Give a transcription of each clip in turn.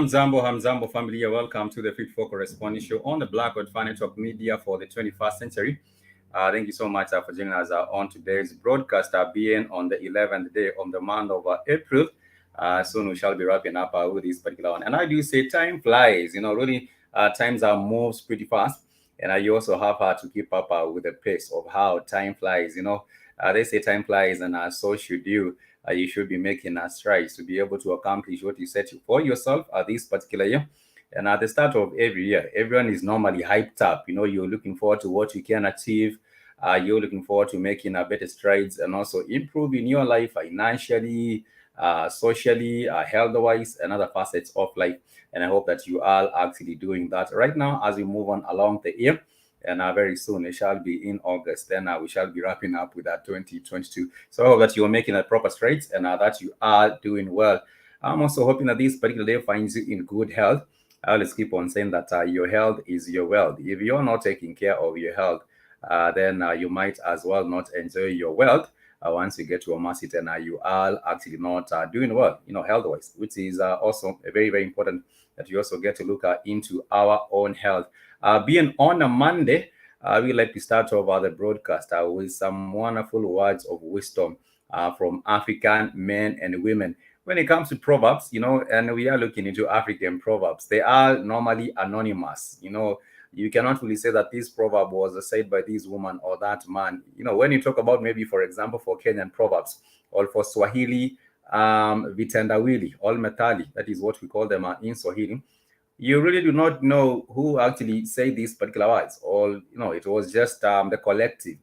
Hamzambo family, welcome to the Fit for Corresponding Show on the Blackwood Network Media for the 21st century. Thank you so much for joining us on today's broadcast, being on the 11th day of the month of April. Soon we shall be wrapping up with this particular one. And I do say time flies, really times are moves pretty fast. And you also have to keep up with the pace of how time flies. They say time flies, and so should you. You should be making strides to be able to accomplish what you set for yourself this particular year. And at the start of every year, everyone is normally hyped up. You're looking forward to what you can achieve. You're looking forward to making better strides and also improving your life financially, socially, health-wise, and other facets of life. And I hope that you are actually doing that right now as we move on along the year. And very soon it shall be in August. Then we shall be wrapping up with that 2022. So I hope that you're making a proper strides and that you are doing well. I'm also hoping that this particular day finds you in good health. Let's keep on saying that your health is your wealth. If you're not taking care of your health, then you might as well not enjoy your wealth once you get to a massive and you are actually not doing well, health-wise, which is also very, very important that you also get to look into our own health. Being on a Monday, we like to start off the broadcast with some wonderful words of wisdom from African men and women. When it comes to proverbs, and we are looking into African proverbs, they are normally anonymous. You cannot really say that this proverb was said by this woman or that man. When you talk about maybe, for example, for Kenyan proverbs or for Swahili, vitendawili, all metali, that is what we call them in Swahili. You really do not know who actually say these particular words, or it was just the collective.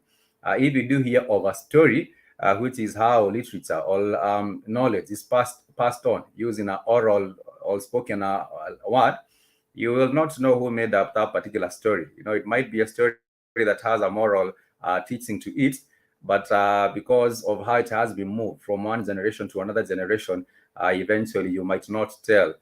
If you do hear of a story, which is how literature or knowledge is passed on using an oral or spoken word, you will not know who made up that particular story. It might be a story that has a moral teaching to it, but because of how it has been moved from one generation to another generation, eventually you might not tell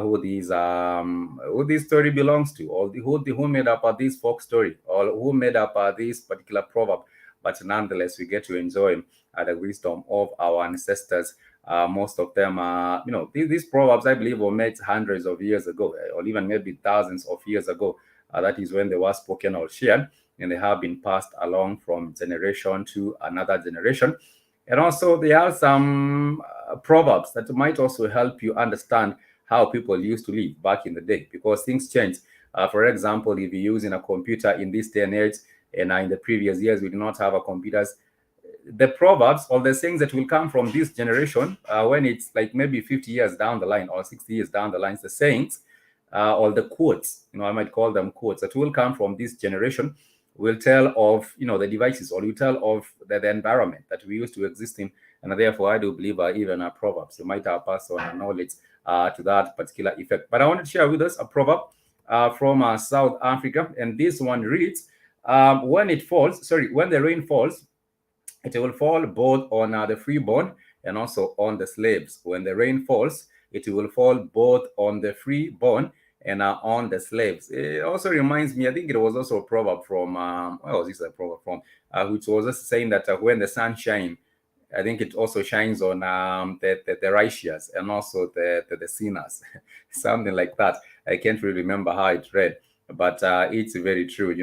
who this story belongs to, or who made up this folk story, or who made up this particular proverb. But nonetheless, we get to enjoy the wisdom of our ancestors. Most of them are, these proverbs, I believe, were made hundreds of years ago, or even maybe thousands of years ago. That is when they were spoken or shared, and they have been passed along from generation to another generation. And also, there are some proverbs that might also help you understand how people used to live back in the day, because things change. For example, if you're using a computer in this day and age, and in the previous years we did not have computers, the proverbs or the things that will come from this generation, when it's like maybe 50 years down the line or 60 years down the line, the sayings or the quotes, I might call them quotes, that will come from this generation, will tell of the devices, or will tell of the environment that we used to exist in. And therefore, I do believe even our proverbs, you might have passed on knowledge to that particular effect. But I want to share with us a proverb from South Africa, and this one reads, when the rain falls, it will fall both on the freeborn and also on the slaves. When the rain falls, it will fall both on the freeborn and on the slaves. It also reminds me, I think it was also a proverb from, where was this a proverb from? Which was just saying that when the sun shines, I think it also shines on the righteous and also the sinners, something like that. I can't really remember how it read, but it's very true.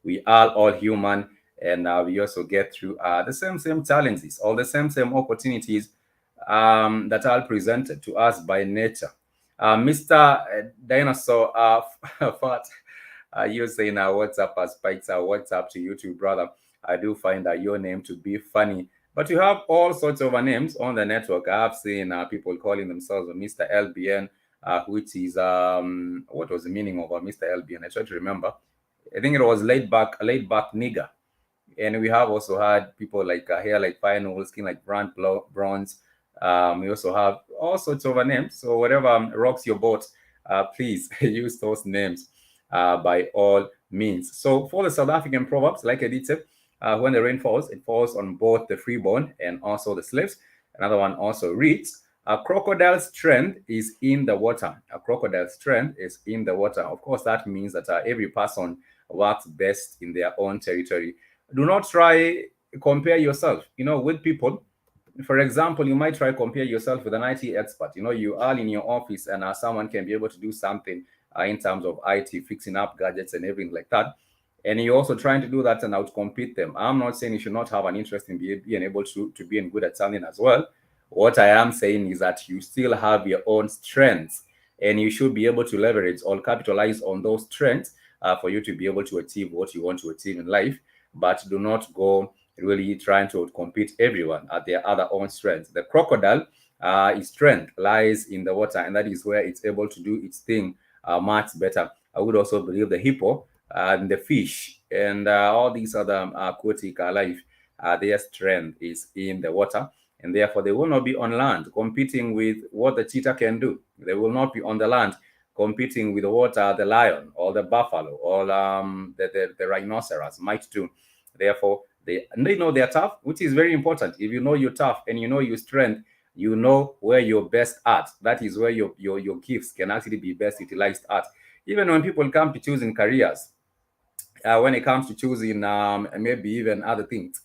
We are all human, and we also get through the same challenges, all the same opportunities that are presented to us by nature. Mr. Dinosaur, Fat, you saying what's up, Spikes, what's up to you too, brother. I do find your name to be funny. But you have all sorts of names on the network. I have seen people calling themselves Mr. LBN, which is, what was the meaning of Mr. LBN? I try to remember. I think it was laid back nigger. And we have also had people like hair like Final, skin like bronze. We also have all sorts of names. So whatever rocks your boat, please use those names by all means. So for the South African proverbs, like I did say, when the rain falls, it falls on both the freeborn and also the slaves. Another one also reads, a crocodile's strength is in the water. A crocodile's strength is in the water. Of course, that means that every person works best in their own territory. Do not try compare yourself, with people. For example, you might try compare yourself with an IT expert. You are in your office and someone can be able to do something in terms of IT, fixing up gadgets and everything like that. And you're also trying to do that and outcompete them. I'm not saying you should not have an interest in being able to be good at something as well. What I am saying is that you still have your own strengths and you should be able to leverage or capitalize on those strengths for you to be able to achieve what you want to achieve in life. But do not go really trying to compete everyone at their other own strengths. The crocodile, its strength lies in the water, and that is where it's able to do its thing much better. I would also believe the hippo and the fish and all these other aquatic life, their strength is in the water, and therefore they will not be on land competing with what the cheetah can do. They will not be on the land competing with what the lion or the buffalo or the rhinoceros might do. Therefore, they know they're tough, which is very important. If you know you're tough and you know your strength, you know where you're best at. That is where your gifts can actually be best utilized at. Even when people come to choosing careers, when it comes to choosing maybe even other things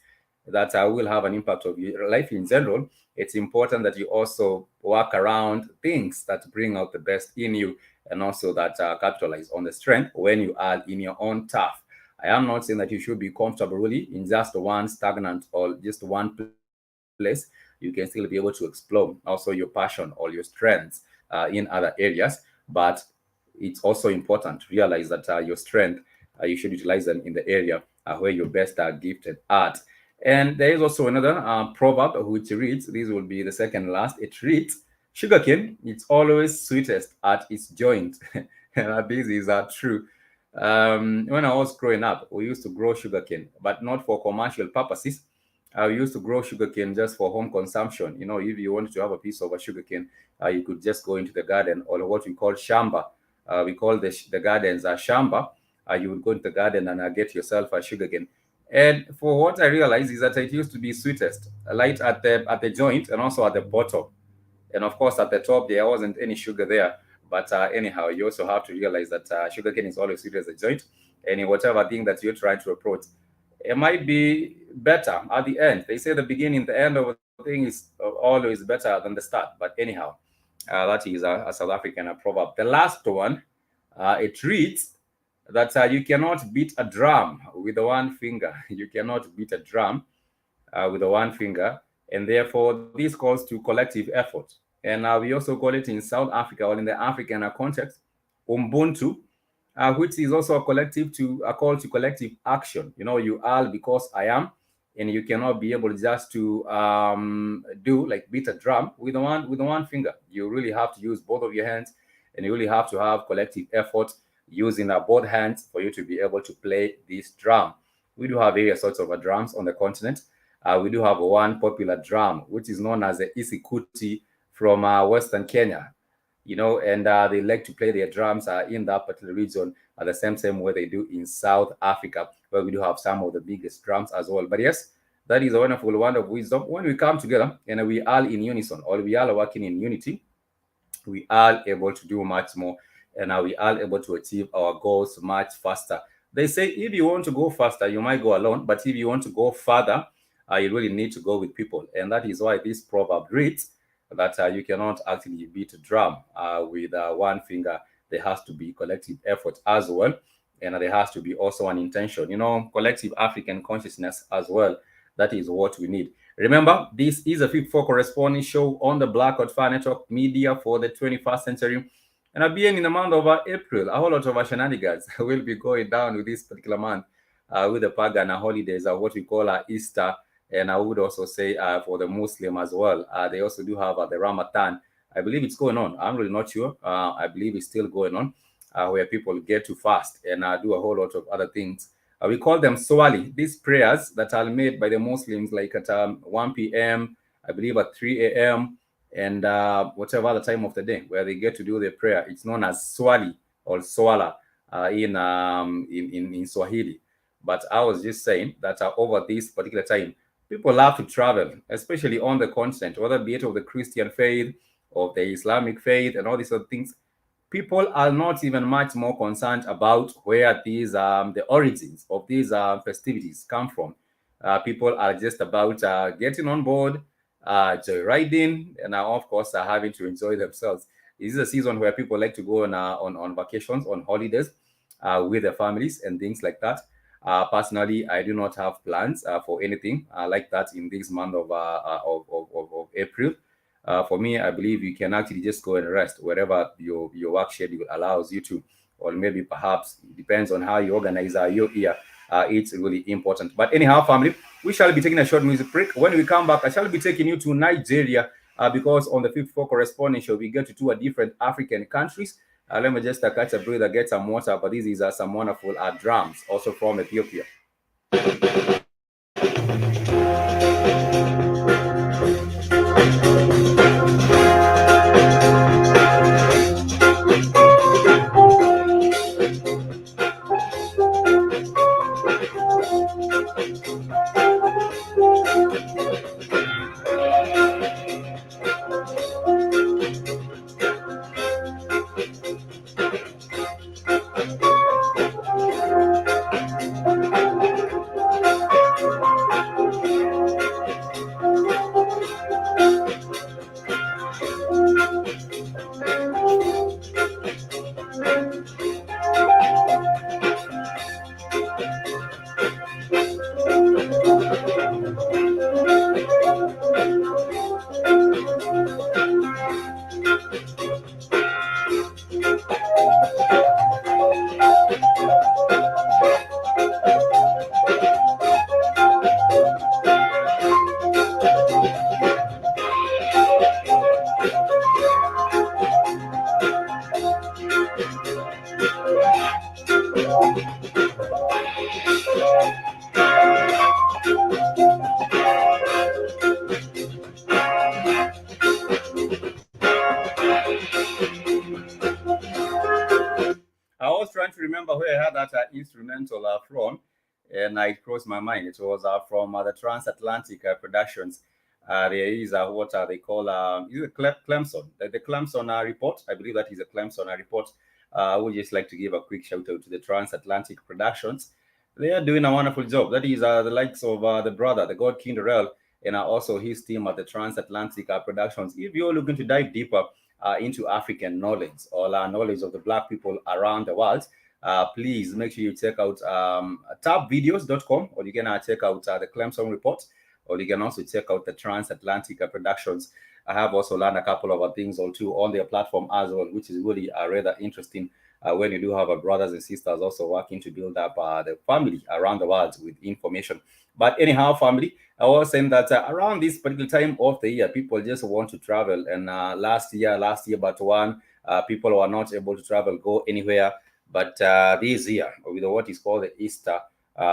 that will have an impact of your life in general, it's important that you also work around things that bring out the best in you and also that capitalize on the strength when you are in your own turf. I am not saying that you should be comfortable really in just one stagnant or just one place. You can still be able to explore also your passion or your strengths in other areas. But it's also important to realize that your strength, you should utilize them in the area where you're best gifted at. And there is also another proverb which reads, this will be the second last, it reads, sugarcane, it's always sweetest at its joint. And this is true. When I was growing up, we used to grow sugarcane, but not for commercial purposes. We used to grow sugarcane just for home consumption. If you wanted to have a piece of a sugarcane, you could just go into the garden or what we call shamba. We call the gardens shamba. You would go into the garden and get yourself a sugarcane. And for what I realized is that it used to be sweetest, light at the joint and also at the bottom. And of course, at the top, there wasn't any sugar there. But anyhow, you also have to realize that sugarcane is always sweet as a joint. And in whatever thing that you're trying to approach, it might be better at the end. They say the beginning, the end of a thing is always better than the start. But anyhow, that is a South African proverb. The last one, it reads that you cannot beat a drum with one finger. You cannot beat a drum with one finger. And therefore, this calls to collective effort. And we also call it in South Africa or in the African context, Ubuntu, which is also a call to collective action. You are because I am, and you cannot be able just to do like beat a drum with one finger. You really have to use both of your hands, and you really have to have collective effort using both hands for you to be able to play this drum. We do have various sorts of drums on the continent. We do have one popular drum, which is known as the isikuti from Western Kenya, and they like to play their drums in that particular region at the same way they do in South Africa, where we do have some of the biggest drums as well. But yes, that is a wonderful word of wisdom. When we come together and we are in unison, or we are working in unity, we are able to do much more. and we are able to achieve our goals much faster. They say if you want to go faster, you might go alone, but if you want to go further, you really need to go with people. And that is why this proverb reads that you cannot actually beat a drum with one finger. There has to be collective effort as well. And there has to be also an intention, collective African consciousness as well. That is what we need. Remember, this is a Fit for Corresponding show on the Black Fire Network Media for the 21st century. And again, in the month of April, a whole lot of shenanigans will be going down with this particular month with the pagan holidays, what we call Easter. And I would also say for the Muslim as well, they also do have the Ramadan. I believe it's going on. I'm really not sure. I believe it's still going on, where people get to fast and do a whole lot of other things. We call them swali. These prayers that are made by the Muslims, like at 1 p.m., I believe at 3 a.m., and whatever other time of the day where they get to do their prayer. It's known as swali or swala in Swahili. But I was just saying that over this particular time, people love to travel, especially on the continent, whether be it of the Christian faith or the Islamic faith and all these other things. People are not even much more concerned about where these the origins of these festivities come from. People are just about getting on board, joyriding, and of course having to enjoy themselves. This is a season where people like to go on vacations, on holidays with their families and things like that. Personally, I do not have plans for anything like that in this month of April. For me, I believe you can actually just go and rest wherever your work schedule allows you to, or maybe perhaps it depends on how you organize your year. It's really important. But anyhow, family, we shall be taking a short music break. When we come back, I shall be taking you to Nigeria because on the 54 corresponding show, we get to two different African countries. Let me just catch a breather, get some water. But this is some wonderful drums, also from Ethiopia. I was trying to remember where I had that instrumental from, and it crossed my mind. It was from the Transatlantic Productions. There is what they call is it Clemson, the Clemson report. I believe that is a Clemson report. I would just like to give a quick shout out to the Transatlantic Productions. They are doing a wonderful job. That is the likes of the brother, the God King Darrell, and also his team at the Transatlantic Productions. If you're looking to dive deeper into African knowledge or knowledge of the Black people around the world, please make sure you check out tabvideos.com, or you can check out the Clemson report, or you can also check out the Transatlantic Productions. I have also learned a couple of other things or two on their platform as well, which is really rather interesting when you do have brothers and sisters also working to build up the family around the world with information. But anyhow, family, I was saying that around this particular time of the year, people just want to travel. And last year, but one, people were not able to travel, go anywhere. But this year, with what is called the Easter,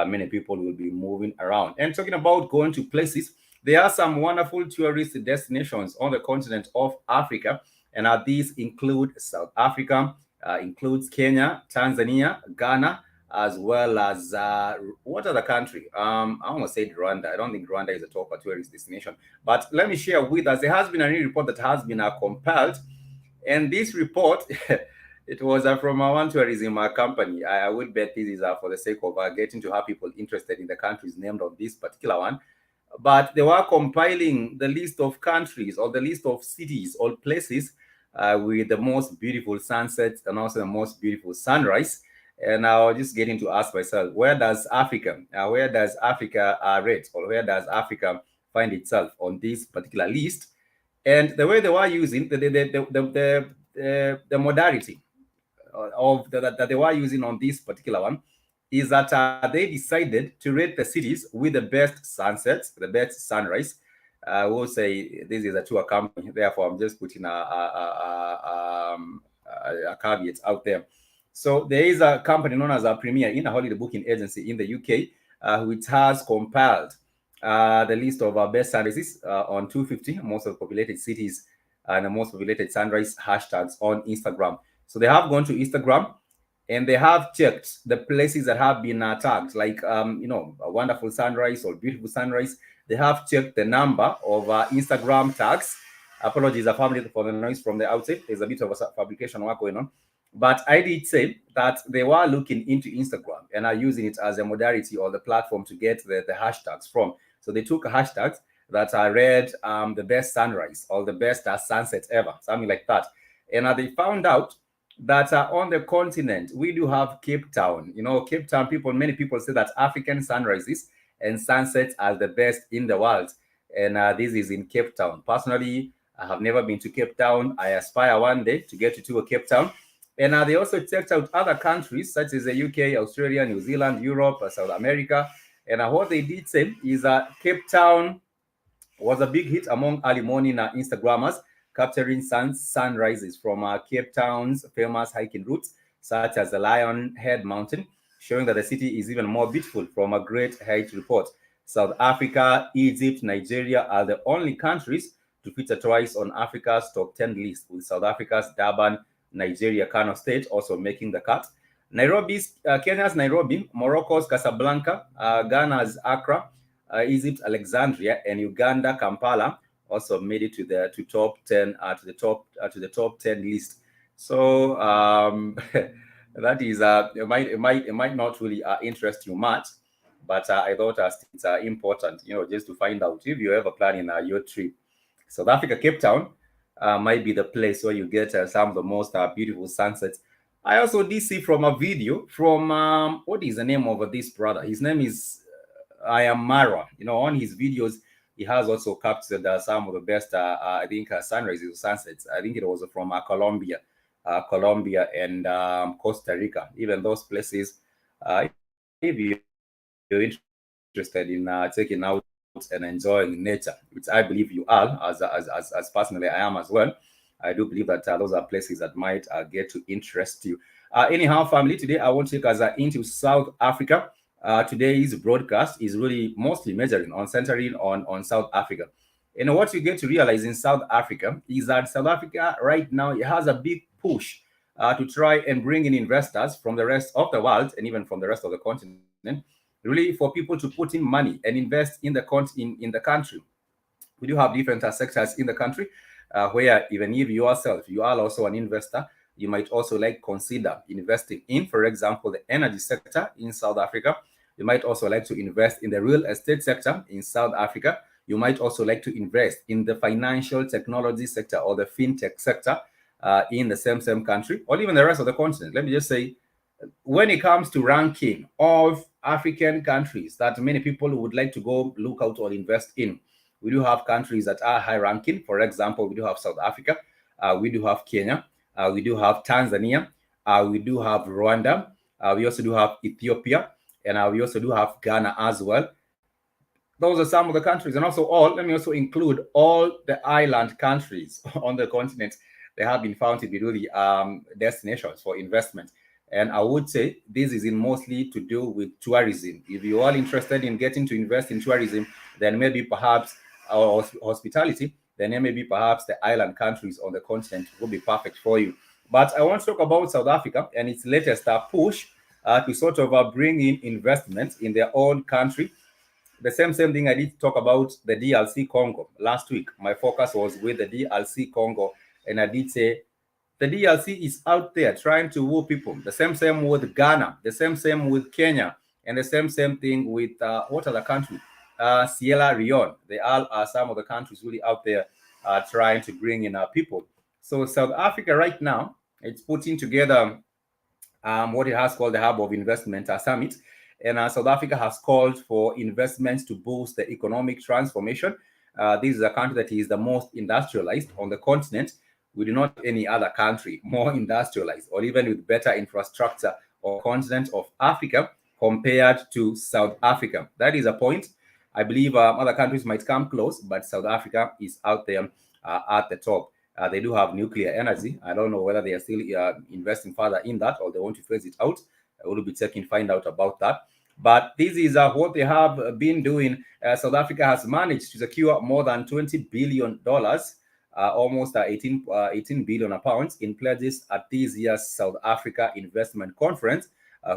many people will be moving around. And talking about going to places, there are some wonderful tourist destinations on the continent of Africa. And these include South Africa, includes Kenya, Tanzania, Ghana, as well as what other country? I almost said Rwanda. I don't think Rwanda is a top tourist destination. But let me share with us, there has been a new report that has been compiled. And this report It was from one tourism company. I would bet this is for the sake of getting to have people interested in the countries named on this particular one. But they were compiling the list of countries or the list of cities or places with the most beautiful sunsets and also the most beautiful sunrise. And I was just getting to ask myself, where does Africa rate, or where does Africa find itself on this particular list? And the way they were using the modality that they were using on this particular one is that they decided to rate the cities with the best sunsets, the best sunrise. I will say this is a tour company, therefore I'm just putting a caveat out there. So there is a company known as a Premier Inn, a holiday booking agency in the UK, which has compiled the list of best sunrises on 250 most of the populated cities and the most populated sunrise hashtags on Instagram. So they have gone to Instagram and they have checked the places that have been tagged, like a wonderful sunrise or beautiful sunrise. They have checked the number of Instagram tags. Apologies, I found it for the noise from the outside. There's a bit of a fabrication work going on. But I did say that they were looking into Instagram and are using it as a modality or the platform to get the hashtags from. So they took hashtags that are read the best sunrise or the best sunset ever, something like that. And they found out that on the continent, we do have Cape Town. Cape Town many people say that African sunrises and sunsets are the best in the world. And this is in Cape Town. Personally, I have never been to Cape Town. I aspire one day to get to Cape Town. And they also checked out other countries such as the UK, Australia, New Zealand, Europe, South America. And what they did say is Cape Town was a big hit among early morning Instagrammers, capturing sunrises from Cape Town's famous hiking routes, such as the Lionhead Mountain, showing that the city is even more beautiful from a great height report. South Africa, Egypt, Nigeria are the only countries to feature twice on Africa's top 10 list, with South Africa's Durban, Nigeria, Kano State also making the cut. Kenya's Nairobi, Morocco's Casablanca, Ghana's Accra, Egypt, Alexandria, and Uganda, Kampala also made it to the top 10 to the top 10 list. So that is it might not really interest you much, but I thought it's important, just to find out if you're ever planning your trip. South Africa, Cape Town might be the place where you get some of the most beautiful sunsets. I also did see from a video from what is the name of this brother? His name is I am Mara. On his videos, he has also captured some of the best, I think, sunrises or sunsets. I think it was from Colombia and Costa Rica. Even those places, if you're interested in checking out and enjoying nature, which I believe you are, as personally I am as well. I do believe that those are places that might get to interest you. Anyhow, family, today I want to take us into South Africa. Today's broadcast is really mostly centering on South Africa. And what you get to realize in South Africa is that South Africa right now, it has a big push to try and bring in investors from the rest of the world and even from the rest of the continent, really for people to put in money and invest in the country. We do have different sectors in the country where even if you are also an investor, you might also consider investing in, for example, the energy sector in South Africa. You might also like to invest in the real estate sector in South Africa. You might also like to invest in the financial technology sector or the fintech sector in the same country, or even the rest of the continent. Let me just say, when it comes to ranking of African countries that many people would like to go look out or invest in, we do have countries that are high ranking. For example, we do have South Africa, we do have Kenya, we do have Tanzania, we do have Rwanda, we also do have Ethiopia, and we also do have Ghana as well. Those are some of the countries, and also let me also include all the island countries on the continent. They have been found to be really destinations for investment. And I would say this is mostly to do with tourism. If you are interested in getting to invest in tourism, then maybe perhaps our hospitality, then maybe perhaps the island countries on the continent will be perfect for you. But I want to talk about South Africa and its latest push to sort of bring in investments in their own country. The same thing I did talk about the DRC Congo last week. My focus was with the DRC Congo, and I did say The DRC is out there trying to woo people. The same with Ghana, the same with Kenya, and the same thing with what other country? Sierra Leone. They all are some of the countries really out there trying to bring in our people. So South Africa right now, it's putting together what it has called the Hub of Investment Summit. And South Africa has called for investments to boost the economic transformation. This is a country that is the most industrialized on the continent. We do not have any other country more industrialized or even with better infrastructure or continent of Africa compared to South Africa. That is a point. I believe other countries might come close, but South Africa is out there at the top. They do have nuclear energy. I don't know whether they are still investing further in that or they want to phase it out. I will be checking, find out about that. But this is what they have been doing. South Africa has managed to secure more than $20 billion, almost 18 billion pounds in pledges at this year's South Africa Investment Conference,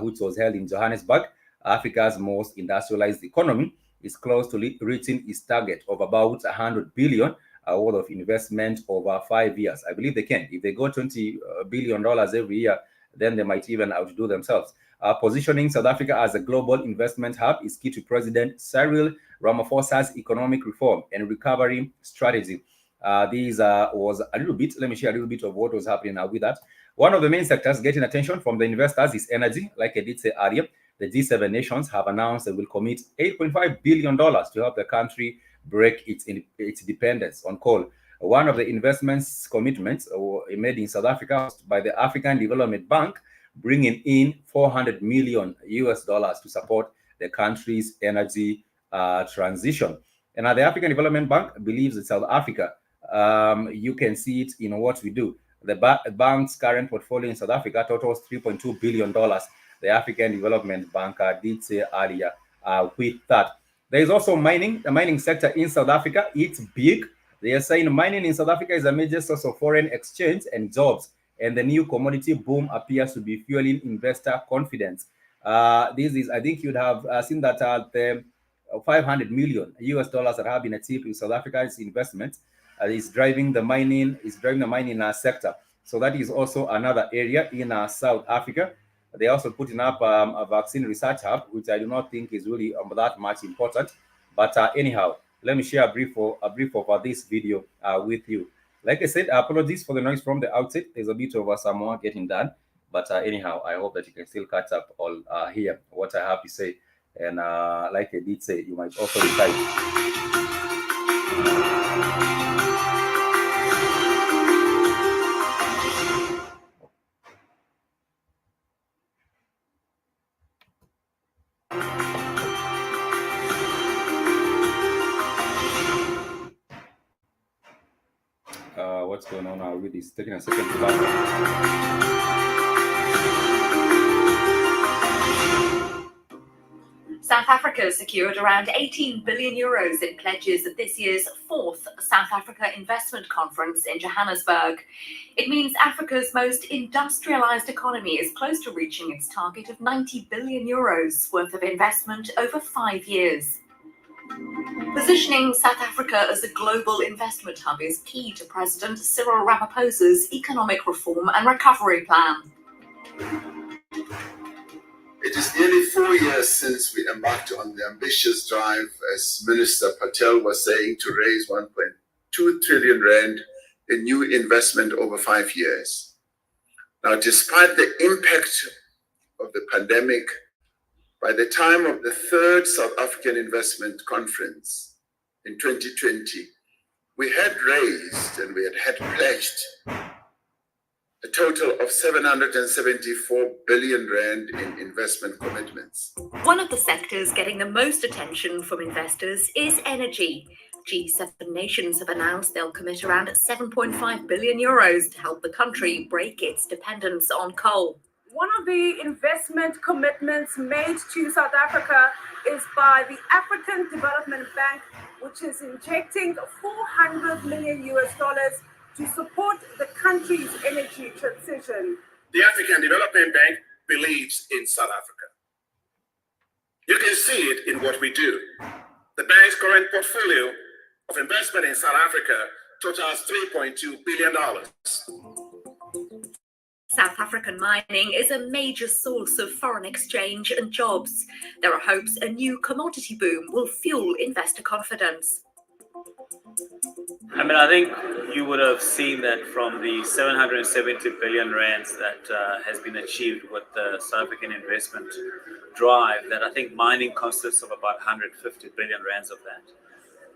which was held in Johannesburg. Africa's most industrialized economy is close to reaching its target of about 100 billion worth of investment over 5 years. I believe they can. If they go $20 billion every year, then they might even outdo themselves. Positioning South Africa as a global investment hub is key to President Cyril Ramaphosa's economic reform and recovery strategy. These was a little bit, let me share a little bit of what was happening with that. One of the main sectors getting attention from the investors is energy. Like I did say earlier, the G7 nations have announced they will commit $8.5 billion to help the country break its dependence on coal. One of the investments commitments made in South Africa was by the African Development Bank, bringing in $400 million to support the country's energy transition. And the African Development Bank believes that South Africa, you can see it in what we do. The bank's current portfolio in South Africa totals $3.2 billion. The African Development Bank did say earlier with that. There is also mining. The mining sector in South Africa, it's big. They are saying mining in South Africa is a major source of foreign exchange and jobs. And the new commodity boom appears to be fueling investor confidence. This is, I think you'd have seen that the $500 million that have been achieved in South Africa's investments is driving the mining sector. So that is also another area in South Africa. They also putting up a vaccine research hub, which I do not think is really that much important. But anyhow, let me share a brief of this video with you. Like I said, apologies for the noise from the outset. There's a bit of some more getting done. But anyhow, I hope that you can still catch up all here, what I have to say. And like I did say, you might also decide. What's going on now with this? Taking a second to load. South Africa secured around 18 billion euros in pledges at this year's 4th South Africa Investment Conference in Johannesburg. It means Africa's most industrialized economy is close to reaching its target of 90 billion euros worth of investment over 5 years. Positioning South Africa as a global investment hub is key to President Cyril Ramaphosa's economic reform and recovery plan. It is nearly 4 years since we embarked on the ambitious drive, as Minister Patel was saying, to raise 1.2 trillion rand in new investment over 5 years. Now, despite the impact of the pandemic, by the time of the 3rd South African Investment Conference in 2020, we had raised and we had pledged a total of 774 billion rand in investment commitments. One of the sectors getting the most attention from investors is energy. G7 nations have announced they'll commit around 7.5 billion euros to help the country break its dependence on coal. One of the investment commitments made to South Africa is by the African Development Bank, which is injecting $400 million to support the country's energy transition. The African Development Bank believes in South Africa. You can see it in what we do. The bank's current portfolio of investment in South Africa totals $3.2 billion. South African mining is a major source of foreign exchange and jobs. There are hopes a new commodity boom will fuel investor confidence. I think you would have seen that from the 770 billion rands that has been achieved with the South African investment drive, that I think mining consists of about 150 billion rands of that.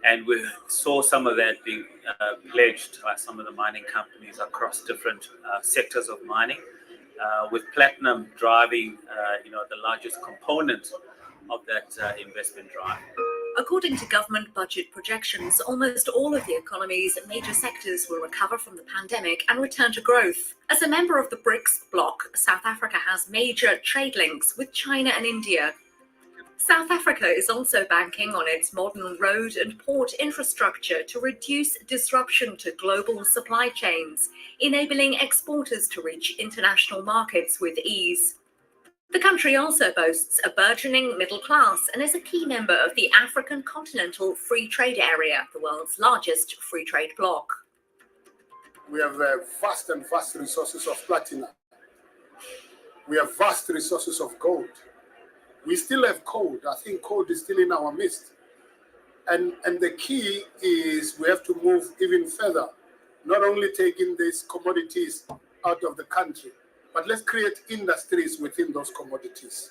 And we saw some of that being pledged by some of the mining companies across different sectors of mining, with platinum driving, the largest component of that investment drive. According to government budget projections, almost all of the economy's major sectors will recover from the pandemic and return to growth. As a member of the BRICS bloc, South Africa has major trade links with China and India. South Africa is also banking on its modern road and port infrastructure to reduce disruption to global supply chains, enabling exporters to reach international markets with ease. The country also boasts a burgeoning middle class and is a key member of the African Continental Free Trade Area, the world's largest free trade bloc. We have vast resources of platinum. We have vast resources of gold. We still have coal. I think coal is still in our midst. And the key is we have to move even further, not only taking these commodities out of the country, but let's create industries within those commodities.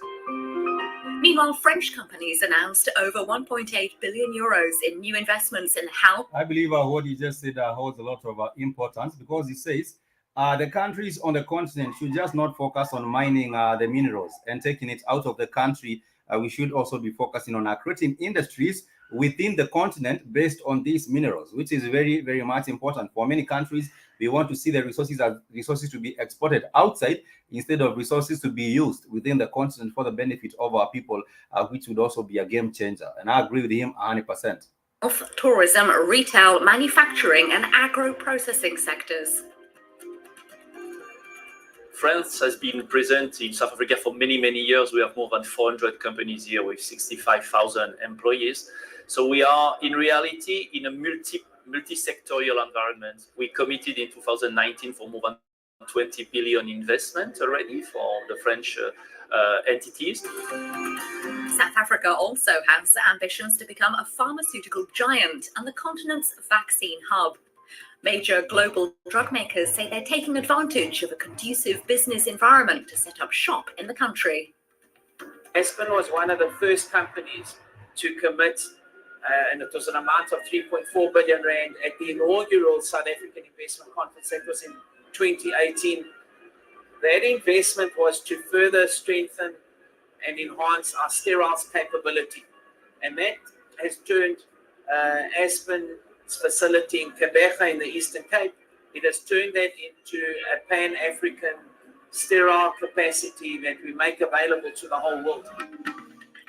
Meanwhile, French companies announced over 1.8 billion euros in new investments in health. I believe what he just said holds a lot of importance, because he says the countries on the continent should just not focus on mining the minerals and taking it out of the country. We should also be focusing on creating industries within the continent based on these minerals, which is very, very much important. For many countries, we want to see the resources as resources to be exported outside instead of resources to be used within the continent for the benefit of our people, which would also be a game changer. And I agree with him 100%. Tourism, retail, manufacturing, and agro-processing sectors. France has been present in South Africa for many, many years. We have more than 400 companies here with 65,000 employees. So we are, in reality, in a multi-sectorial environment. We committed in 2019 for more than 20 billion investment already for the French entities. South Africa also has ambitions to become a pharmaceutical giant and the continent's vaccine hub. Major global drug makers say they're taking advantage of a conducive business environment to set up shop in the country. Aspen was one of the first companies to commit, and it was an amount of 3.4 billion rand at the inaugural South African Investment Conference. That was in 2018. That investment was to further strengthen and enhance our steriles capability. And that has turned Aspen's facility in Gqeberha in the Eastern Cape, it has turned that into a pan-African sterile capacity that we make available to the whole world.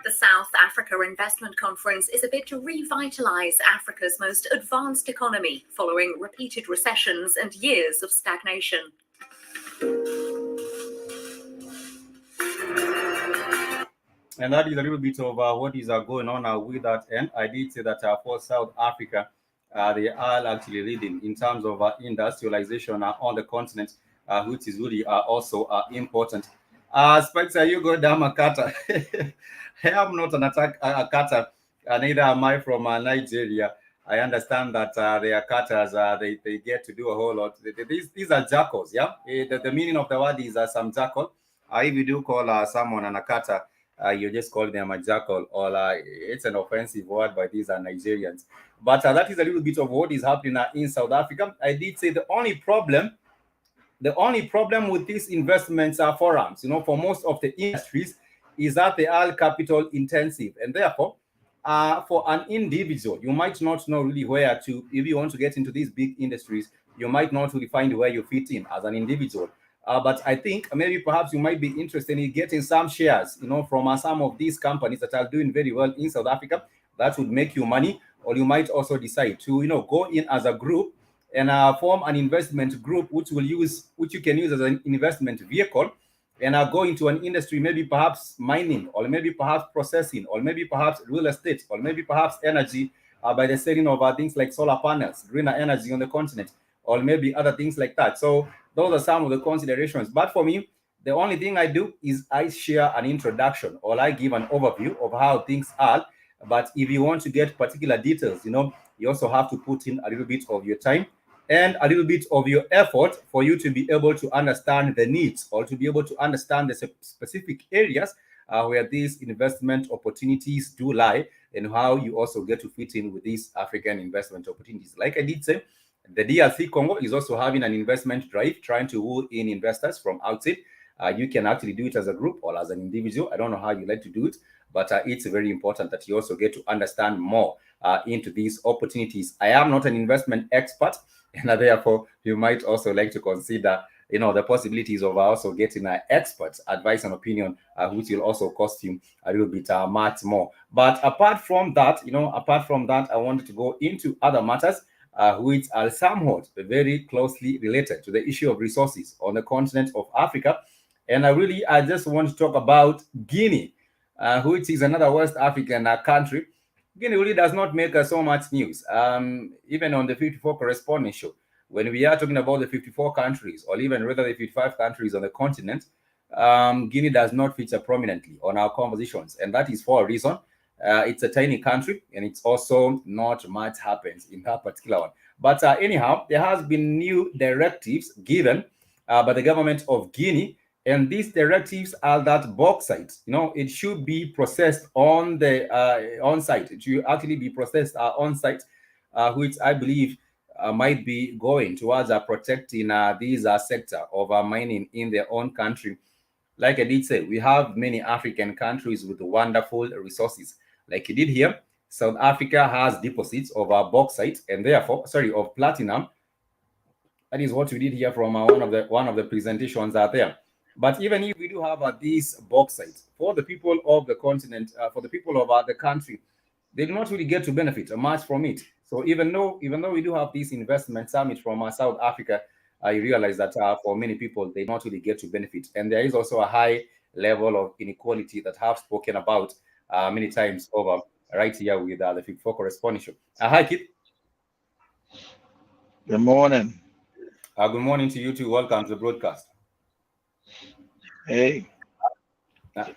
The South Africa Investment Conference is a bid to revitalise Africa's most advanced economy following repeated recessions and years of stagnation. And that is a little bit of what is going on with that. And I did say that for South Africa, they are actually leading in terms of industrialization on the continent, which is really also important. Spencer, you go down Makata. I am not an Akata, neither am I from Nigeria. I understand that they are Katas, they get to do a whole lot. These are jackals, yeah? The meaning of the word is some jackal. If you do call someone an Akata, you just call them a jackal, or it's an offensive word by these Nigerians. But that is a little bit of what is happening in South Africa. I did say the only problem with these investments forums, for most of the industries, is that they are capital intensive, and therefore, for an individual, you might not know really where to. If you want to get into these big industries, you might not really find where you fit in as an individual. But I think maybe perhaps you might be interested in getting some shares, from some of these companies that are doing very well in South Africa. That would make you money. Or you might also decide to, go in as a group and form an investment group, which you can use as an investment vehicle, and go into an industry, maybe perhaps mining, or maybe perhaps processing, or maybe perhaps real estate, or maybe perhaps energy by the selling of things like solar panels, greener energy on the continent, or maybe other things like that. So those are some of the considerations. But for me, the only thing I do is I share an introduction, or I give an overview of how things are. But if you want to get particular details, you also have to put in a little bit of your time and a little bit of your effort for you to be able to understand the needs, or to be able to understand the specific areas where these investment opportunities do lie, and how you also get to fit in with these African investment opportunities. Like I did say, the DRC Congo is also having an investment drive, trying to woo in investors from outside. You can actually do it as a group or as an individual. I don't know how you like to do it, but it's very important that you also get to understand more into these opportunities. I am not an investment expert, and therefore you might also like to consider the possibilities of also getting an expert advice and opinion, which will also cost you a little bit much more. But apart from that, I wanted to go into other matters which are somewhat very closely related to the issue of resources on the continent of Africa. And I just want to talk about Guinea, which is another West African country. Guinea really does not make so much news. Even on the 54 corresponding show, when we are talking about the 54 countries, or even rather the 55 countries on the continent, Guinea does not feature prominently on our conversations. And that is for a reason. It's a tiny country, and it's also not much happens in that particular one. But anyhow, there has been new directives given by the government of Guinea. And these directives are that bauxite, it should be processed on the on site. It should actually be processed on site, which I believe might be going towards protecting this sector of mining in their own country. Like I did say, we have many African countries with wonderful resources. Like you did here, South Africa has deposits of bauxite, and therefore, of platinum. That is what we did here from one of the presentations out there. But even if we do have these bauxite, for the people of the continent, for the people of the country, they do not really get to benefit much from it. So even though we do have this investment summit from South Africa, I realize that for many people, they don't really get to benefit. And there is also a high level of inequality that I have spoken about many times over right here with the 54 corresponding show. Hi, Kit. Good morning. Good morning to you too. Welcome to the broadcast. Hey.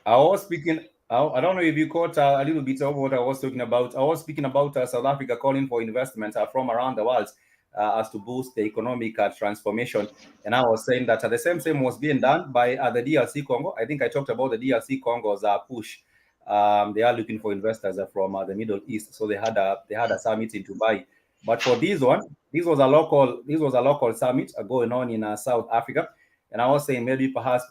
I was speaking, I don't know if you caught a little bit of what I was talking about. I was speaking about South Africa calling for investment from around the world as to boost the economic transformation. And I was saying that the same was being done by the DRC Congo. I think I talked about the DRC Congo's push. They are looking for investors from the Middle East. So they had a summit in Dubai. But for this one, this was a local summit going on in South Africa. And I was saying maybe perhaps,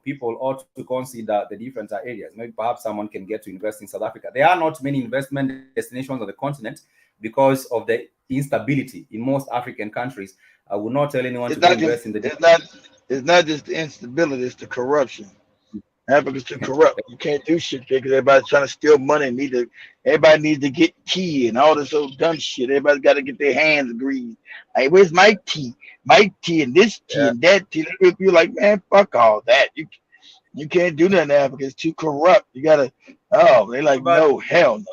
people ought to consider the different areas. Maybe perhaps someone can get to invest in South Africa. There are not many investment destinations on the continent because of the instability in most African countries. I would not tell anyone to invest in the... It's not just the instability, it's the corruption. Africa's too corrupt. You can't do shit because everybody's trying to steal money. Everybody needs to get tea and all this old dumb shit. Everybody's got to get their hands greased. Hey, where's my tea? My tea and this tea and that tea. You're like, man, fuck all that. You can't do nothing in Africa. It's too corrupt. You gotta. Oh, they're like, no, hell no.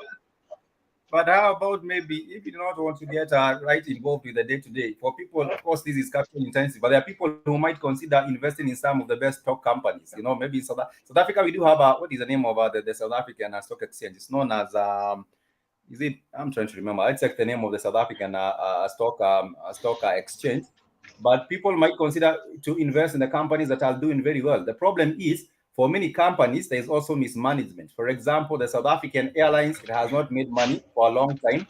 But how about maybe if you do not want to get right involved with the day-to-day? For people, of course, this is capital intensive, but there are people who might consider investing in some of the best stock companies. Maybe in South Africa, we do have what is the name of the South African stock exchange? It's known as is it? I'm trying to remember. I checked the name of the South African stock exchange. But people might consider to invest in the companies that are doing very well. The problem is, for many companies, there is also mismanagement. For example, the South African Airlines, it has not made money for a long time.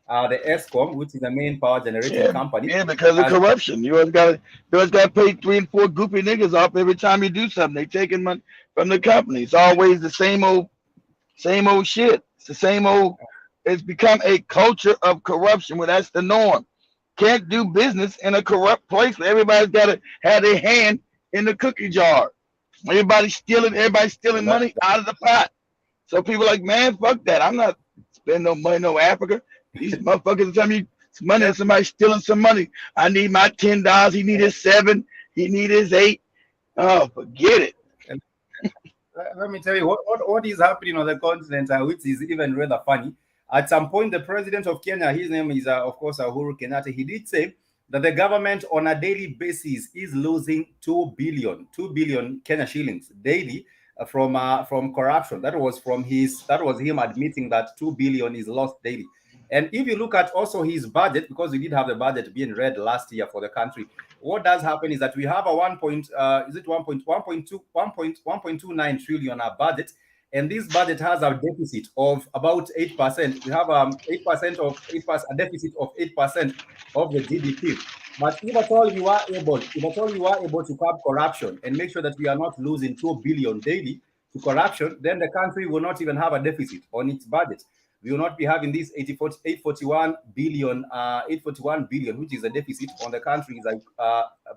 The Escom, which is the main power generating company. Yeah, because of corruption. You always got to pay 3 and 4 goopy niggas off every time you do something. They taking money from the company. It's always the same old shit. It's the same old. It's become a culture of corruption where that's the norm. Can't do business in a corrupt place where everybody's got to have their hand in the cookie jar. Everybody's stealing money out of the pot. So people are like, man, fuck that. I'm not spending no money, no Africa. These motherfuckers tell me it's money and somebody's stealing some money. I need my $10. He need his 7. He need his 8. Oh, forget it. Let me tell you what is happening on the continent, which is even rather funny. At some point, the president of Kenya, his name is, of course, Uhuru Kenyatta, he did say that the government on a daily basis is losing 2 billion Kenya shillings daily from corruption. That was him admitting that 2 billion is lost daily. And if you look at also his budget, because we did have the budget being read last year for the country, what does happen is that we have a 1.29 trillion budget, and this budget has a deficit of about 8%. We have 8% a deficit of 8% of the GDP. But if at all you are able to curb corruption and make sure that we are not losing 2 billion daily to corruption, then the country will not even have a deficit on its budget. We will not be having this 841 billion, which is a deficit on the country's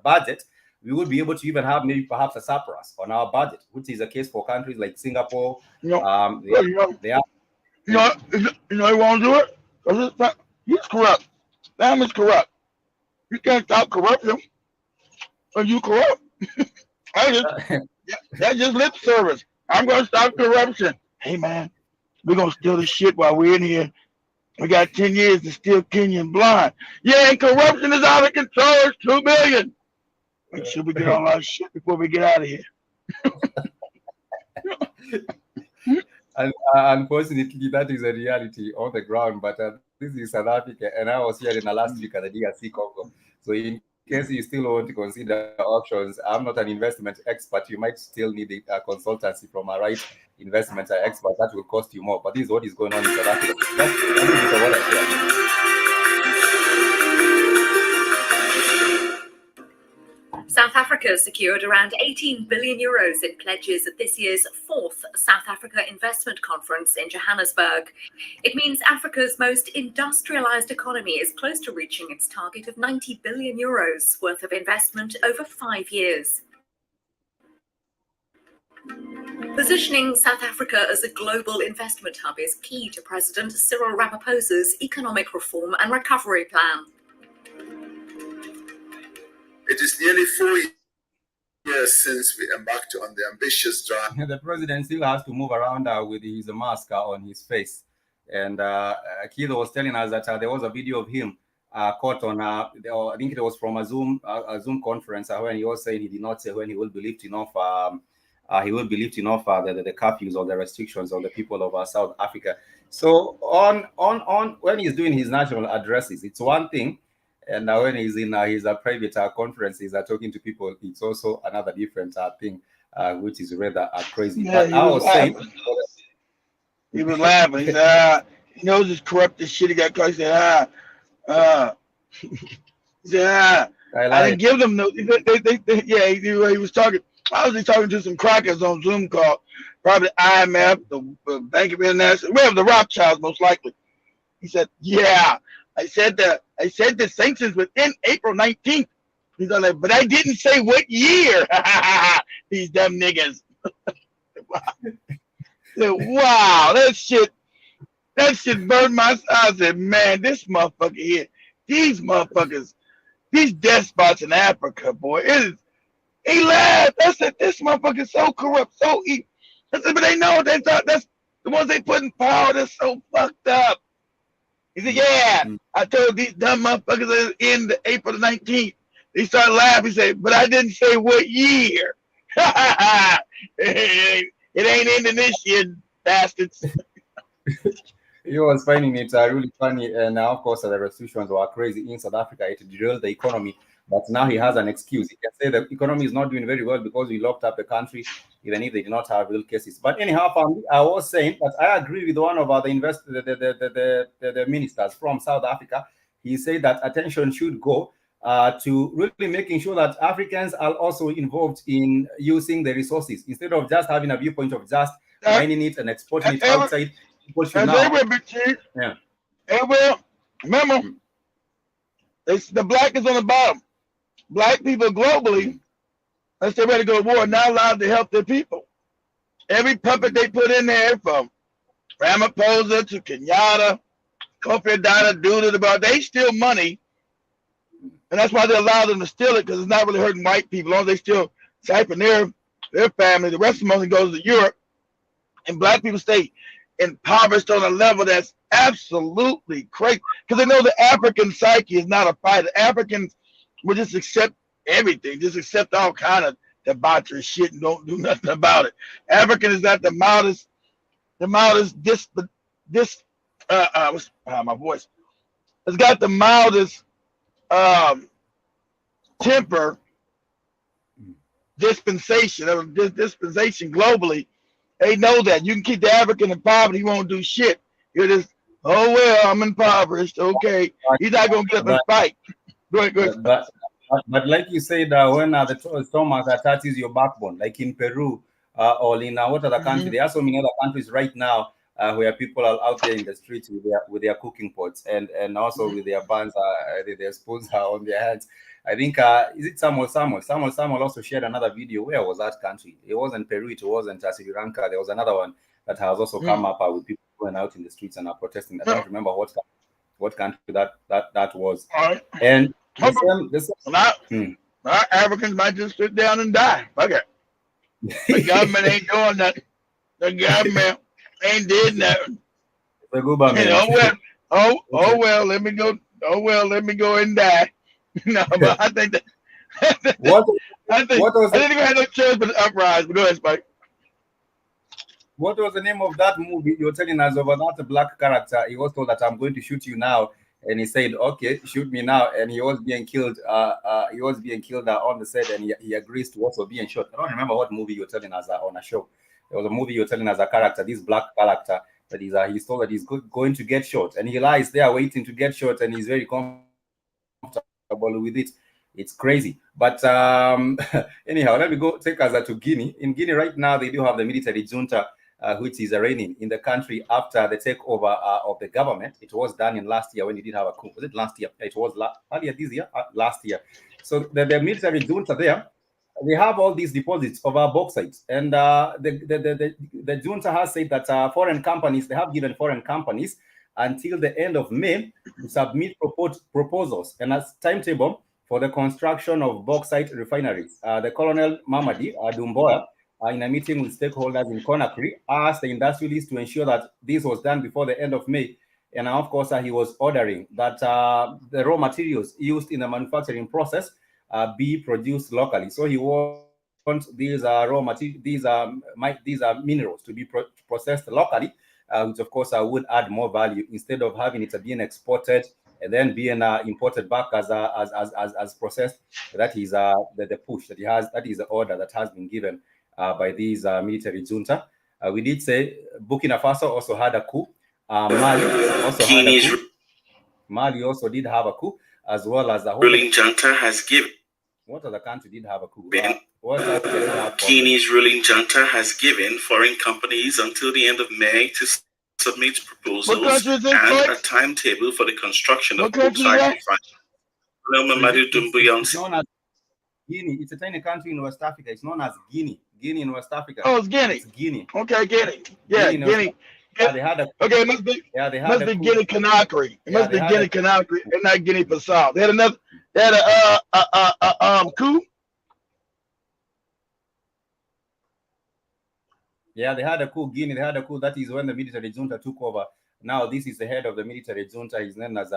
budget. We would be able to even have maybe perhaps a surplus on our budget, which is the case for countries like Singapore. You know he won't do it because he's corrupt. Sam is corrupt. You can't stop corruption when you corrupt. That's just lip service. I'm going to stop corruption. Hey, man, we're going to steal the shit while we're in here. We got 10 years to steal Kenyan blind. Yeah, and corruption is out of control. It's 2 billion. Make sure we get all our shit before we get out of here. And unfortunately, that is a reality on the ground. But this is South Africa, and I was here in the last week at the DRC Congo. So in case you still want to consider options, I'm not an investment expert. You might still need a consultancy from a right investment expert. That will cost you more. But this is what is going on in South Africa. That's what I share. South Africa secured around 18 billion euros in pledges at this year's 4th South Africa Investment Conference in Johannesburg. It means Africa's most industrialized economy is close to reaching its target of 90 billion euros worth of investment over 5 years. Positioning South Africa as a global investment hub is key to President Cyril Ramaphosa's economic reform and recovery plan. It is nearly 4 years since we embarked on the ambitious drive. The president still has to move around with his mask on his face. And Kido was telling us that there was a video of him caught on, I think it was from a Zoom conference when he was saying he did not say when he will be lifting off the curfews or the restrictions on the people of South Africa. So on when he's doing his national addresses, it's one thing. And when he's in his private conferences talking to people, it's also another different thing, which is rather crazy. Yeah, but I was saying, he was laughing. He said, he knows it's corrupt as shit. He got caught. He said, he said, I didn't give them no. He was talking. I was talking to some crackers on Zoom call, probably IMF, the Bank of International, wherever the Rothschilds most likely. He said, yeah. I said the sanctions within April 19th. He's like, but I didn't say what year. These dumb niggas. Wow, that shit burned my eyes. I said, man, this motherfucker here, these motherfuckers, these despots in Africa, boy, he laughed. I said, this motherfucker is so corrupt, so evil. I said, but they know that's the ones they put in power. They're so fucked up. He said, yeah, I told these dumb motherfuckers in the April 19th. They started laughing. He said, but I didn't say what year. It ain't ending this year, bastards. He was finding it really funny. And now, of course, the restrictions were crazy in South Africa. It derailed the economy. But now he has an excuse. He can say the economy is not doing very well because we locked up the country, even if they did not have real cases. But anyhow, I was saying that I agree with one of the ministers from South Africa. He said that attention should go to really making sure that Africans are also involved in using the resources instead of just having a viewpoint of just mining it and exporting it outside. People should now. Yeah. Remember, the black is on the bottom. Black people globally, unless they're ready to go to war, are not allowed to help their people. Every puppet they put in there, from Ramaphosa to Kenyatta, Kofi Annan, they steal money, and that's why they allow them to steal it, because it's not really hurting white people. As long as they still siphon their family, the rest of the money goes to Europe, and black people stay impoverished on a level that's absolutely crazy, because they know the African psyche is not a fighter. Africans We'll just accept everything. Just accept all kind of debauchery shit and don't do nothing about it. African is not the mildest my voice. It's got the mildest temper dispensation globally. They know that. You can keep the African in poverty, he won't do shit. You're just, oh well, I'm impoverished. Okay. He's not gonna get up and fight. Go ahead. But like you said, when the stomach attaches your backbone, like in Peru or in what other country, there are so many other countries right now where people are out there in the streets with their cooking pots and also with their buns, their spoons on their hands. I think is it Samuel also shared another video. Where was that country? It wasn't Peru, it wasn't Sri Lanka. There was another one that has also come up with people going out in the streets and are protesting. I don't remember what country that was. And our Africans might just sit down and die. Fuck it. The government ain't doing nothing. The government ain't did nothing. Oh well, let me go. Oh well, let me go and die. No, but I think that. I think we had no chance but to uprise. But go ahead, Spike. What was the name of that movie you were telling us about that black character? He was told that I'm going to shoot you now, and he said, "Okay, shoot me now." And he was being killed. He was being killed on the set, and he agrees to also being shot. I don't remember what movie you were telling us on a show. There was a movie you were telling us a character, this black character, that he's told that he's going to get shot, and he lies there waiting to get shot, and he's very comfortable with it. It's crazy. But anyhow, let me go take us to Guinea. In Guinea right now, they do have the military junta, which is reigning in the country after the takeover of the government. It was done in last year when he did have a coup. Was it last year? It was earlier this year, last year. So the military junta there, they have all these deposits of bauxite, and the junta has said that foreign companies, they have given foreign companies until the end of May to submit proposals and a timetable for the construction of bauxite refineries. The Colonel Mamadi Doumbouya, in a meeting with stakeholders in Conakry, asked the industrialists to ensure that this was done before the end of May. And of course, he was ordering that the raw materials used in the manufacturing process be produced locally. So he wants these raw materials, these are minerals to be processed locally, which of course would add more value instead of having it being exported and then being imported back as processed. That is the push that he has. That is the order that has been given by these military junta. We did say Burkina Faso also had a coup. Mali also did have a coup, as well as the whole ruling junta has given. What other country did have a coup? Guinea's ruling junta has given foreign companies until the end of May to submit proposals and a timetable for the construction of bauxite refineries. It's known as Guinea. It's a tiny country in West Africa. It's known as Guinea. Guinea in West Africa. Oh, it's Guinea. It's Guinea. Okay, Guinea. Yeah, Guinea. Yeah, they had a. Okay, it must be. Yeah, they had must be Guinea Conakry. It must be Guinea Conakry and not Guinea Bissau. They had another. They had a coup. Yeah, they had a coup. Guinea. They had a coup. That is when the military junta took over. Now this is the head of the military junta. His name is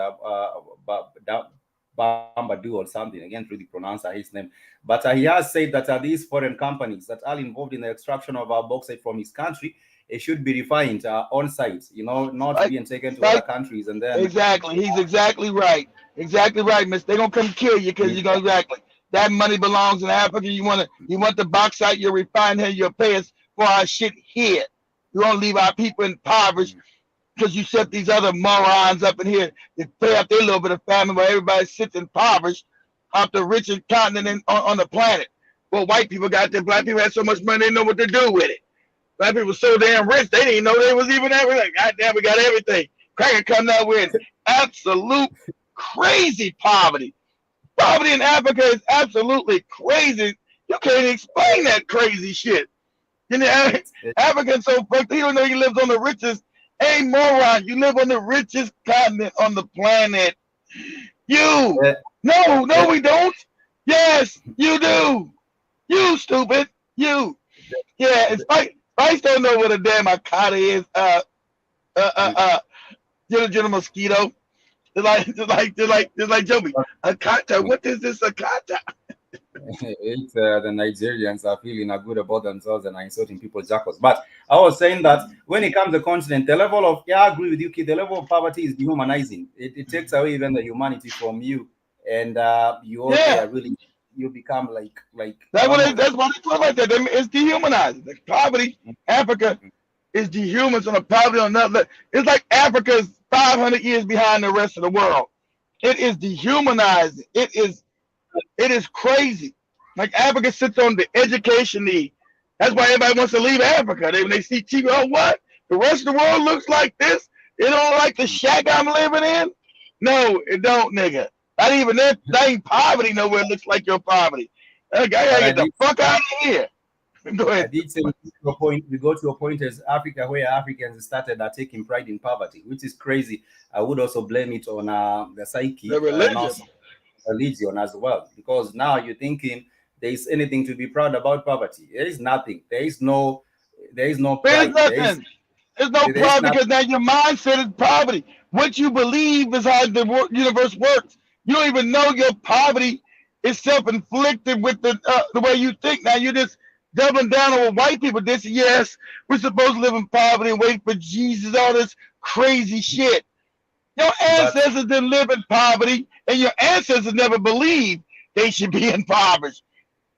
Bambadou or something. I can't really pronounce his name. But he has said that these foreign companies that are involved in the extraction of bauxite from his country, it should be refined on site, not being taken to other countries and then. Exactly. He's exactly right. Exactly right, miss. They're going to come kill you because you're going to exactly. That money belongs in Africa. You want the bauxite, you refine here, you'll pay us for our shit here. You want to leave our people impoverished because you set these other morons up in here to pay up their little bit of famine while everybody sits impoverished off the richest continent on the planet. Well, white people got there. Black people had so much money, they know what to do with it. Black people were so damn rich, they didn't know they was even everything. God damn, we got everything. Cracker coming out with absolute crazy poverty. Poverty in Africa is absolutely crazy. You can't explain that crazy shit. Africans so fucked, you don't know he lives on the richest. Hey, moron, you live on the richest continent on the planet. You. No, we don't. Yes, you do. You stupid. You. Yeah, it's like Spice don't know what a damn akata is. General Mosquito. Just like Joby. Akata, what is this Akata? It's the Nigerians are feeling good about themselves and are insulting people jackals. But I was saying that when it comes to the continent, the level of I agree with you, kid. The level of poverty is dehumanizing. It takes away even the humanity from you, and really you become like that's why they talk like that. It's dehumanizing. Like poverty, Africa is dehumanized on a poverty on another. It's like Africa is 500 years behind the rest of the world. It is dehumanizing. It is crazy. Like Africa sits on the education need. That's why everybody wants to leave Africa. When they see TV, oh what? The rest of the world looks like this? It don't like the shack I'm living in? No, it don't, nigga. Not even that ain't poverty nowhere looks like your poverty. I gotta get the fuck out of here. Go ahead. I did say we go to a point as Africa where Africans started taking pride in poverty, which is crazy. I would also blame it on the psyche, the religion as well, because now you're thinking there is anything to be proud about poverty. There is nothing. There is no pride. There's nothing. There's no pride because now your mindset is poverty. What you believe is how the universe works. You don't even know your poverty is self-inflicted with the way you think. Now you're just doubling down on what white people did. Yes, we're supposed to live in poverty and wait for Jesus, all this crazy shit. Your ancestors didn't live in poverty, and your ancestors never believed they should be impoverished.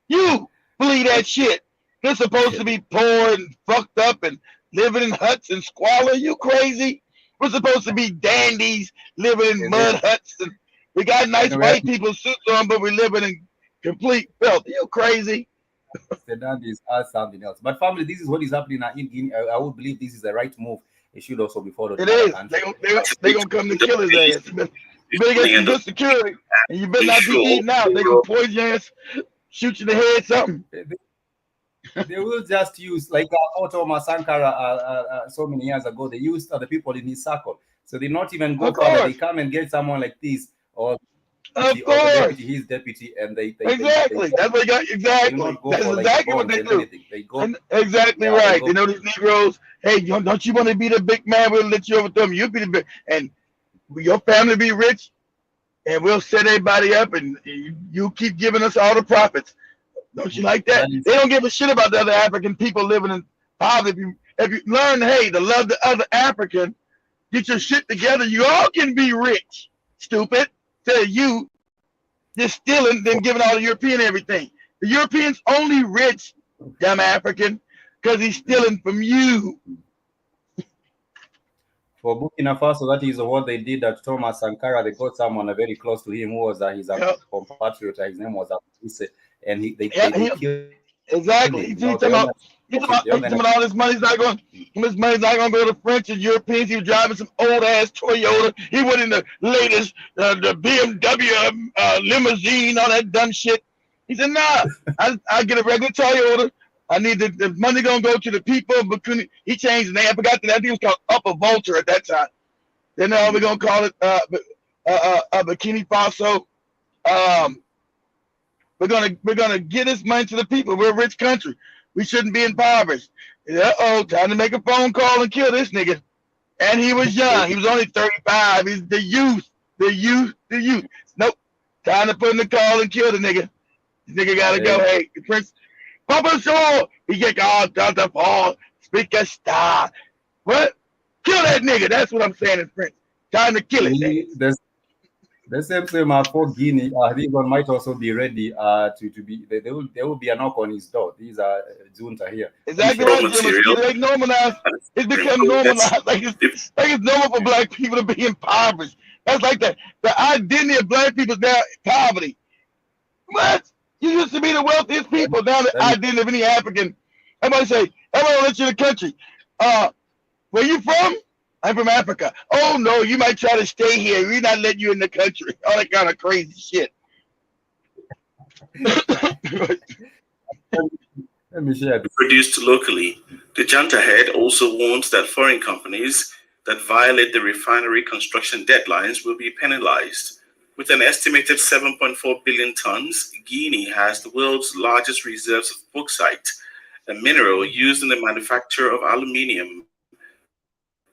You believe that shit. They're supposed to be poor and fucked up and living in huts and squalor. You crazy? We're supposed to be dandies living in mud huts, and we got nice white people suits on, but we're living in complete filth. You crazy? The dandies are something else. But family, this is what is happening in Guinea. I would believe this is the right move. It should also be followed. It is. They're gonna come to kill his ass. You better get some good security, and you better not be eating out. They're gonna poison your ass, shoot you in the head, something. They will just use like Otoma Sankara so many years ago. They used the people in his circle, so they not even go further. They come and get someone like this, or of course, his deputy, and they exactly. That's what they got. Exactly. That's exactly what they do. They go exactly right. They know these Negroes. Hey, don't you want to be the big man? We'll let you over them. You'll be the big, and your family be rich, and we'll set everybody up, and you keep giving us all the profits. Don't you like that? They don't give a shit about the other African people living in poverty. If you learn, hey, to love the other African, get your shit together, you all can be rich. Stupid. Tell you, you're stealing, then giving all the European everything. The European's only rich, damn African, because he's stealing from you. For Burkina Faso, that is what they did at Thomas Sankara. They got someone very close to him who was his compatriot. His name was Abuse, and they killed. Exactly. He's talking about all this money's not going. This money's not going to go to French and Europeans. He was driving some old ass Toyota. He went in the latest the BMW limousine, all that dumb shit. He said, "Nah, I get a regular Toyota. I need the money gonna go to the people." But he changed the name. I forgot that. I think it was called Upper Volta at that time. Then we're gonna call it Burkina Faso. We're gonna get this money to the people. We're a rich country. We shouldn't be impoverished. Time to make a phone call and kill this nigga. And he was young. He was only 35. He's the youth. Nope. Time to put in the call and kill the nigga. This nigga gotta go. Hey, Prince. Papa Shaw, he get all Dr. Paul, speak a star. What? Kill that nigga. That's what I'm saying in French. Time to kill it. The same for Guinea. This one might also be ready to be. There will be a knock on his door. These are junta here. Exactly right. It's normalized. It's become normalized. Like it's normal for black people to be impoverished. That's like the identity of black people is now poverty. What? You used to be the wealthiest people. Now the identity of any African. Everybody say, everyone let you in the country. Where you from? I'm from Africa. Oh no, you might try to stay here. We're not letting you in the country. All that kind of crazy shit. Let me share this. Produced locally. The junta head also warns that foreign companies that violate the refinery construction deadlines will be penalized. With an estimated 7.4 billion tons, Guinea has the world's largest reserves of bauxite, a mineral used in the manufacture of aluminium,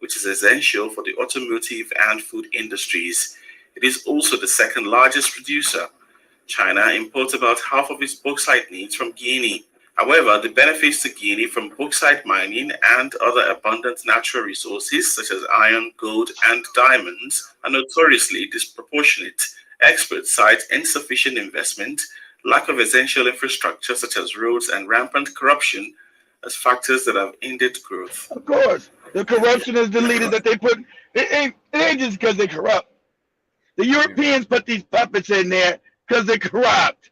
which is essential for the automotive and food industries. It is also the second largest producer. China imports about half of its bauxite needs from Guinea. However, the benefits to Guinea from bauxite mining and other abundant natural resources such as iron, gold, and diamonds are notoriously disproportionate. Experts cite insufficient investment, lack of essential infrastructure such as roads, and rampant corruption as factors that have hindered growth. Of course, the corruption is the leaders that they put. It ain't just because they corrupt. The Europeans put these puppets in there because they're corrupt.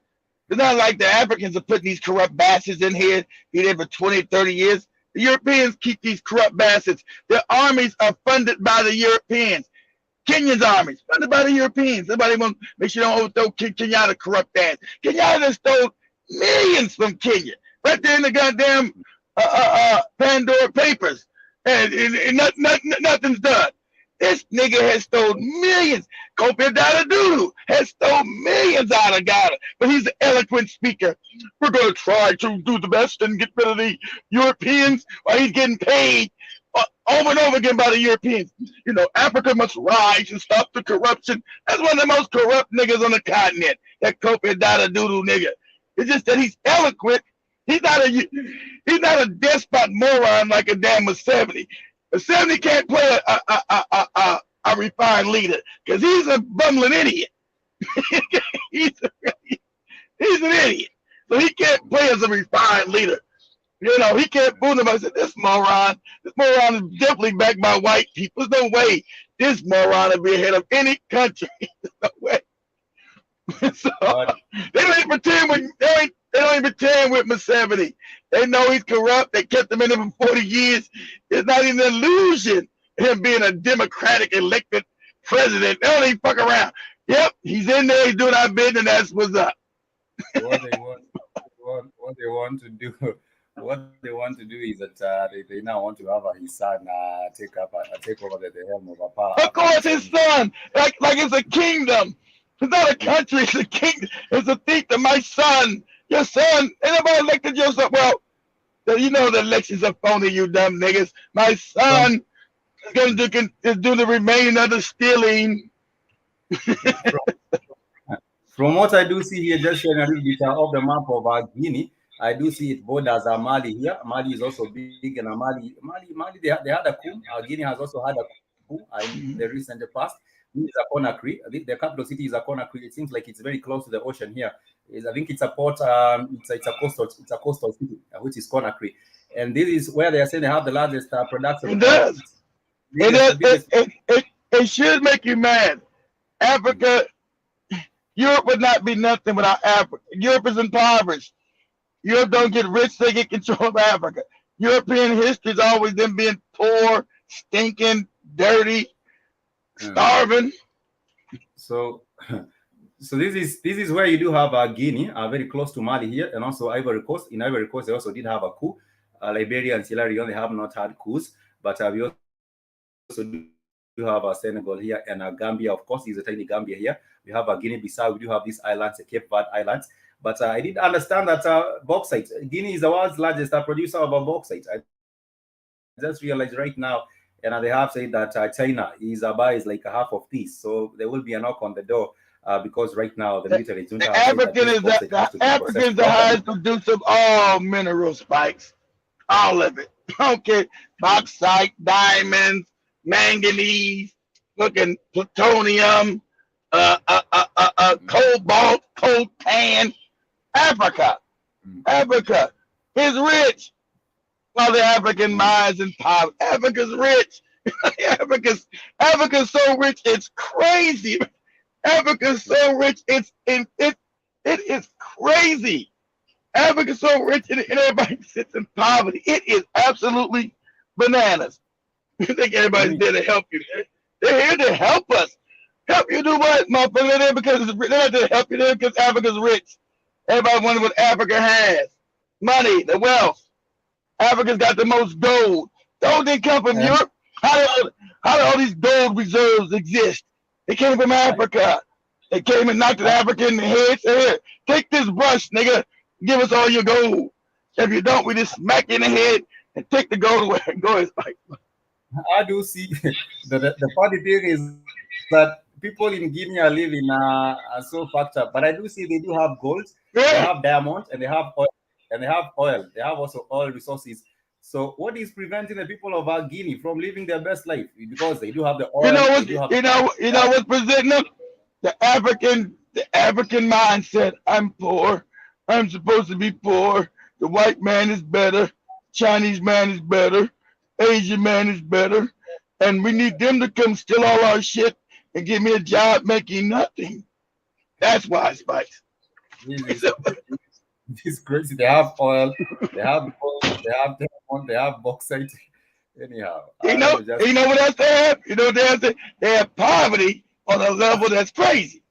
It's not like the Africans are putting these corrupt bastards in here, be there for 20, 30 years. The Europeans keep these corrupt bastards. Their armies are funded by the Europeans. Kenya's armies, funded by the Europeans. Somebody want to make sure you don't overthrow Kenyatta corrupt ass. Kenyatta stole millions from Kenya. Right there in the goddamn Pandora Papers. And nothing's done. This nigga has stolen millions. Kofi Addo has stolen millions out of Ghana. But he's an eloquent speaker. We're going to try to do the best and get rid of the Europeans while he's getting paid over and over again by the Europeans. You know, Africa must rise and stop the corruption. That's one of the most corrupt niggas on the continent. That Kofi Addo nigga. It's just that he's eloquent. He's not a despot moron like a damn Museveni. Museveni can't play a refined leader because he's a bumbling idiot. he's an idiot. So he can't play as a refined leader. You know, he can't fool them. I said, this moron is definitely backed by white people. There's no way this moron will be ahead of any country. There's no way. So, they don't even pretend with Museveni. They know he's corrupt. They kept him in there for 40 years. It's not even an illusion him being a democratic elected president. They don't even fuck around. Yep, he's in there. He's doing our business. And that's what's up. What they want to do is that they now want to have his son take over the helm of a power. Of course, his son, like it's a kingdom. It's not a country. It's a kingdom. It's a fiefdom. My son. Your son, ain't nobody elected your son. Well, you know the elections are phony, you dumb niggas. My son is going to do the remaining of the stealing. From what I do see here, just showing a little bit of the map of Guinea, I do see it borders Mali here. Mali is also big, and Mali they had a coup. Guinea has also had a coup in the recent past. This is Conakry. I think the capital city is Conakry. It seems like it's very close to the ocean here. I think it's a port. It's a coastal city, which is Conakry, and this is where they are saying they have the largest production. It does. It should make you mad. Africa, Europe would not be nothing without Africa. Europe is impoverished. Europe don't get rich; they get control of Africa. European history is always them being poor, stinking, dirty, starving. So this is where you do have Guinea, very close to Mali here, and also Ivory Coast. In Ivory Coast, they also did have a coup. Liberia and Sierra Leone, they have not had coups, but we also do have Senegal here, and Gambia, of course, is a tiny Gambia here. We have Guinea-Bissau. We do have these islands, Cape Verde Islands. But I did understand that bauxite, Guinea is the world's largest producer of bauxite. I just realized right now, and they have said that China buys like half of this, so there will be a knock on the door. Because right now the military is African is the highest producer of all mineral spikes, all of it. Okay, bauxite, diamonds, manganese, looking plutonium, cobalt, coltan. Africa is rich, while the African mines and power. Africa's rich. Africa's so rich it's crazy. Africa's so rich, it is crazy. Africa's so rich, and everybody sits in poverty. It is absolutely bananas. You think everybody's there to help you? They're here to help us. Help you do what, motherfucker? They're there because they're not there to help you. There because Africa's rich. Everybody wonders what Africa has: money, the wealth. Africa's got the most gold. Gold didn't come from Europe. How do all these gold reserves exist? They came from Africa. They came and knocked an African in the head. Say, here, take this brush, nigga. Give us all your gold. If you don't, we just smack you in the head and take the gold away and go his bike. I do see the funny thing is that people in Guinea are living are so fucked up. But I do see they do have gold, they have diamond, and they have oil, and they have oil. They have also oil resources. So what is preventing the people of Guinea from living their best life? Because they do have the oil. You know what's presenting them? The African mindset. I'm poor. I'm supposed to be poor. The white man is better. Chinese man is better. Asian man is better. And we need them to come steal all our shit and give me a job making nothing. That's why, Spice. It's crazy. They have oil, they have gold, they have diamond, they have bauxite. Anyhow, you know what else they have? You know what they have? They have poverty on a level that's crazy.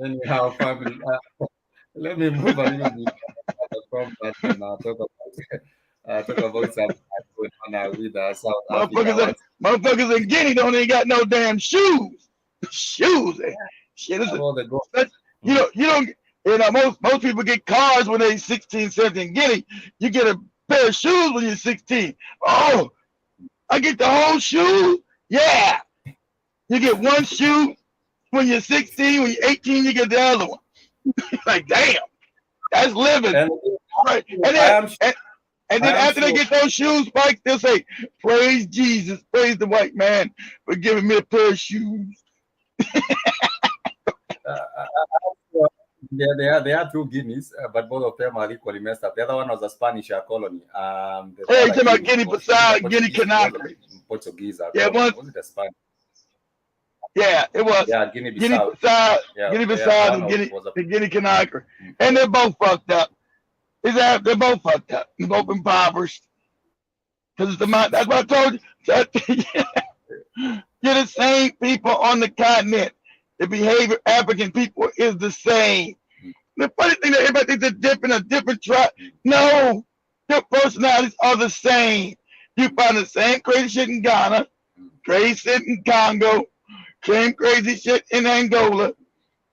Anyhow, family. Let me move a little bit from that and talk about something going on with South Africa. Motherfuckers in Guinea don't even got no damn shoes. Shoes. Shit, most people get cars when they're 16, 17. Guinea, you get a pair of shoes when you're 16. Oh, I get the whole shoe? Yeah. You get one shoe when you're 16. When you're 18, you get the other one. Like, damn, that's living. Right. And then after they get those shoes, Spike, they'll say, praise Jesus, praise the white man for giving me a pair of shoes. They are two Guineas, but both of them are equally messed up. The other one was a Spanish colony. Hey, talking about Guinea-Bissau, Guinea-Conakry. Portuguese. Yeah, was it a Spanish? Yeah, it was. Yeah, Guinea-Bissau, and Guinea-Conakry. And they're both fucked up. They're both fucked up. They're both impoverished. Because that's what I told you. You're the same people on the continent. The behavior of African people is the same. The funny thing that everybody thinks they're a different tribe. No, their personalities are the same. You find the same crazy shit in Ghana, crazy shit in Congo, same crazy shit in Angola.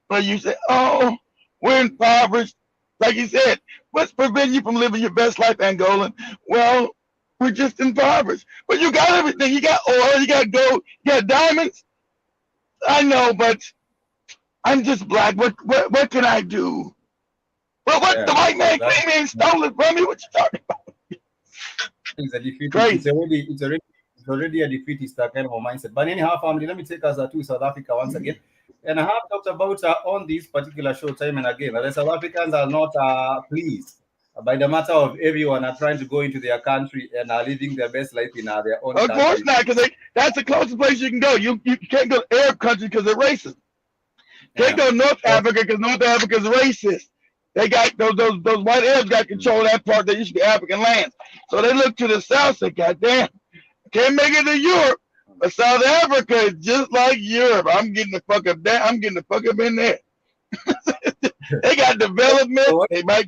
But you say, oh, we're impoverished. Like you said, what's preventing you from living your best life, Angolan? Well, we're just impoverished. But you got everything. You got oil, you got gold, you got diamonds. I know, but I'm just black. What can I do? Well, the white man came in and stole it from me? What you talking about? It's a defeat. It's already a defeatist kind of a mindset. But anyhow, family, let me take us to South Africa once again. And I have talked about on this particular show time and again, the South Africans are not pleased by the matter of everyone are trying to go into their country and are living their best life in their own country. Of course not, because that's the closest place you can go. You can't go to Arab country because they're racist. Can't go to North Africa because North Africa is racist. They got those white Arabs got control of that part that used to be African lands. So they look to the south and say, God damn, can't make it to Europe. But South Africa is just like Europe. I'm getting the fuck up there. I'm getting the fuck up in there. They got development. They might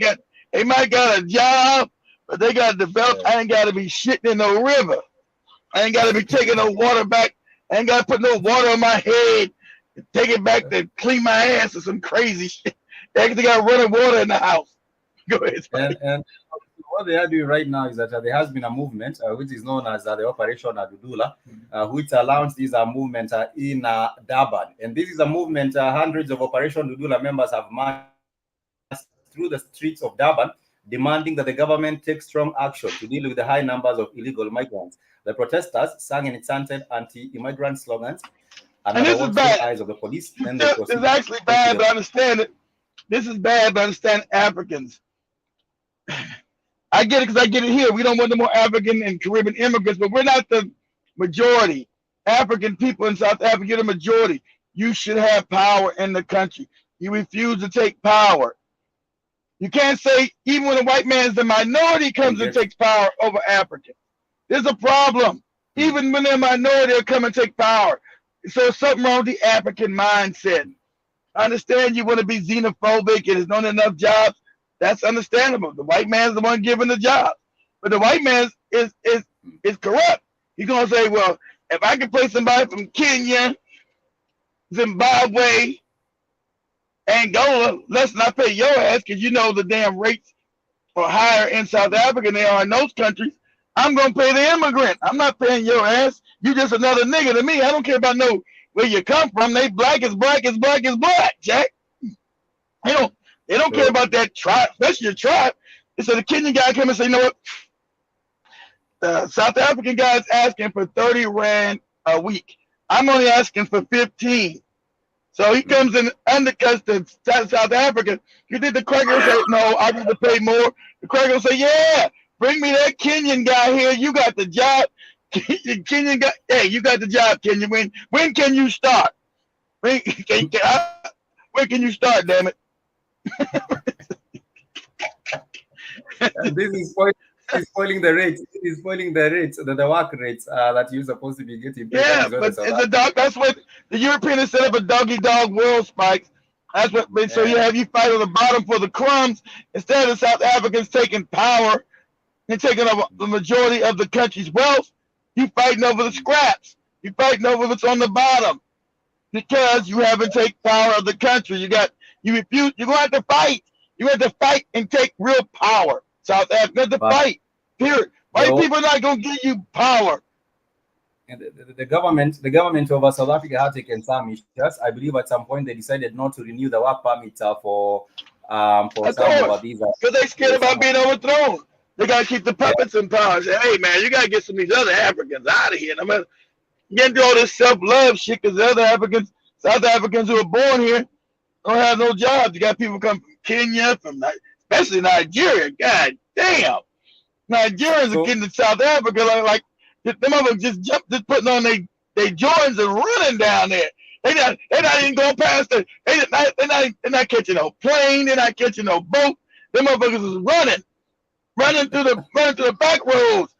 got a job, but they got developed. I ain't got to be shitting in no river. I ain't got to be taking no water back. I ain't got to put no water on my head. Take it back to clean my ass or some crazy shit. They got running water in the house. Go ahead. And what they are doing right now is that there has been a movement which is known as the Operation Dudula, which launched this movement in Durban. And this is a movement hundreds of Operation Dudula members have marched through the streets of Durban, demanding that the government take strong action to deal with the high numbers of illegal migrants. The protesters sang and chanted anti-immigrant slogans. And this is bad. Eyes of the police. It's actually bad, but understand it. This is bad, but understand Africans. I get it because I get it here. We don't want no more African and Caribbean immigrants, but we're not the majority. African people in South Africa, you're the majority. You should have power in the country. You refuse to take power. You can't say even when a white man is the minority comes and takes power over African. There's a problem. Even when they're a minority, they'll come and take power. So something wrong with the African mindset. I understand you want to be xenophobic and there's not enough jobs. That's understandable. The white man's the one giving the job. But the white man is corrupt. He's gonna say, well, if I can play somebody from Kenya, Zimbabwe, Angola, let's not pay your ass because you know the damn rates are higher in South Africa than they are in those countries. I'm gonna pay the immigrant. I'm not paying your ass. You just another nigga to me. I don't care about where you come from. They black is black is black is black, Jack. They don't care about that tribe, especially your tribe. So the Kenyan guy come and say, you know what? The South African guy is asking for 30 rand a week. I'm only asking for 15. So he comes and undercuts the South Africa. You think the cracker will say, no, I need to pay more? The cracker will say, yeah, bring me that Kenyan guy here. You got the job. Kenyan guy, hey, you got the job, Kenyan. When can you start? When can you start, damn it? This is spoiling the rates. It's spoiling the rates, the work rates that you're supposed to be getting. Yeah, but it's a dog. That's what the Europeans set up a doggy dog world, Spikes. That's what. So you fight on the bottom for the crumbs instead of South Africans taking power and taking over the majority of the country's wealth. You fighting over the scraps. You fighting over what's on the bottom because you haven't taken power of the country. You refuse. You're gonna have to fight. You have to fight and take real power. South Africa have to fight. Period. White people are not gonna give you power. And the government of South Africa had taken some measures. I believe at some point they decided not to renew the work permit for some of these. Because they scared about being overthrown. They gotta keep the puppets in power. Say, hey man, you gotta get some of these other Africans out of here. And I'm gonna get into all this self-love shit because the other Africans, South Africans who are born here, don't have no jobs. You got people come from Kenya, especially Nigeria. God damn. Nigerians are getting to South Africa like them motherfuckers just putting on their Jordans and running down there. They're not even going past they're not catching no plane, they're not catching no boat. Them motherfuckers is running through the back roads.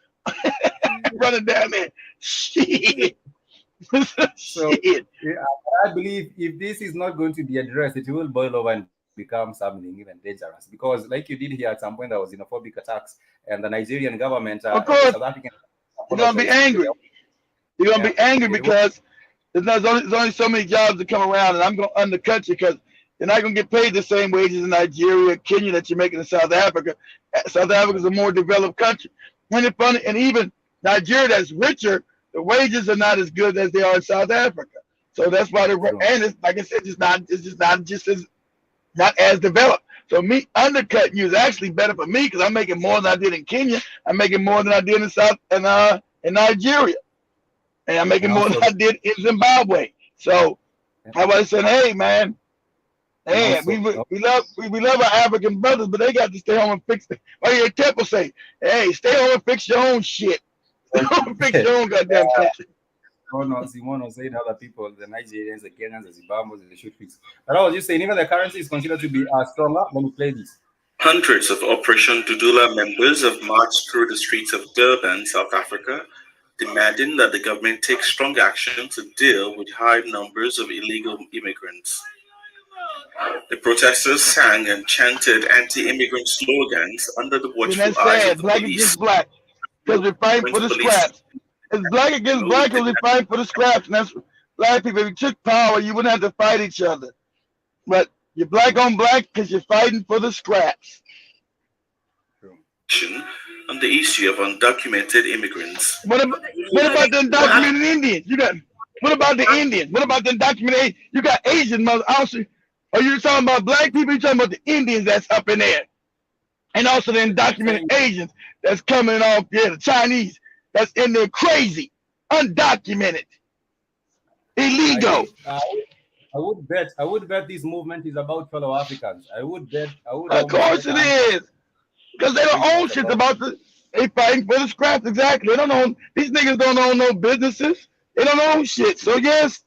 Running down there. Shit. So I believe if this is not going to be addressed, it will boil over and become something even dangerous. Because like you did here at some point, there was xenophobic attacks, and the Nigerian government, of course, South African, you're gonna be angry. You're gonna be angry because there's only so many jobs that come around, and I'm gonna undercut you because you're not gonna get paid the same wages in Nigeria, Kenya that you're making in South Africa. South Africa is a more developed country. And it's funny, and even Nigeria that's richer, the wages are not as good as they are in South Africa. So that's why and it's, like I said, it's not as developed. So me undercutting you is actually better for me because I'm making more than I did in Kenya. I'm making more than I did in in Nigeria, and I'm making more than I did in Zimbabwe. So I was saying, hey man, hey, we love our African brothers, but they got to stay home and fix it. Why your temple say, hey, stay home and fix your own shit. Stay home and fix your own goddamn country. Simon said other people, the Nigerians, the Kenyans, the Zimbabweans, they should fix. But I was just saying, even the currency is considered to be stronger. Let me play this. Hundreds of Operation Dudula members have marched through the streets of Durban, South Africa, demanding that the government take strong action to deal with high numbers of illegal immigrants. The protesters sang and chanted anti-immigrant slogans under the watchful eyes of the black police. Against black, because we're fighting for the scraps. It's black against black because we're fighting for the scraps. And that's black people. If you took power, you wouldn't have to fight each other. But you're black on black because you're fighting for the scraps. On the issue of undocumented immigrants. What about the undocumented Indians? What about the Indians? What about the undocumented? You got Asian mother. Also, are you talking about black people? You're talking about the Indians that's up in there, and also the undocumented Asians that's coming off there. The Chinese that's in there crazy, undocumented, illegal. I would bet this movement is about fellow Africans. Of course it is. Because they don't own shit they fighting for the scraps, exactly. They don't own, these niggas don't own no businesses. They don't own shit. So yes,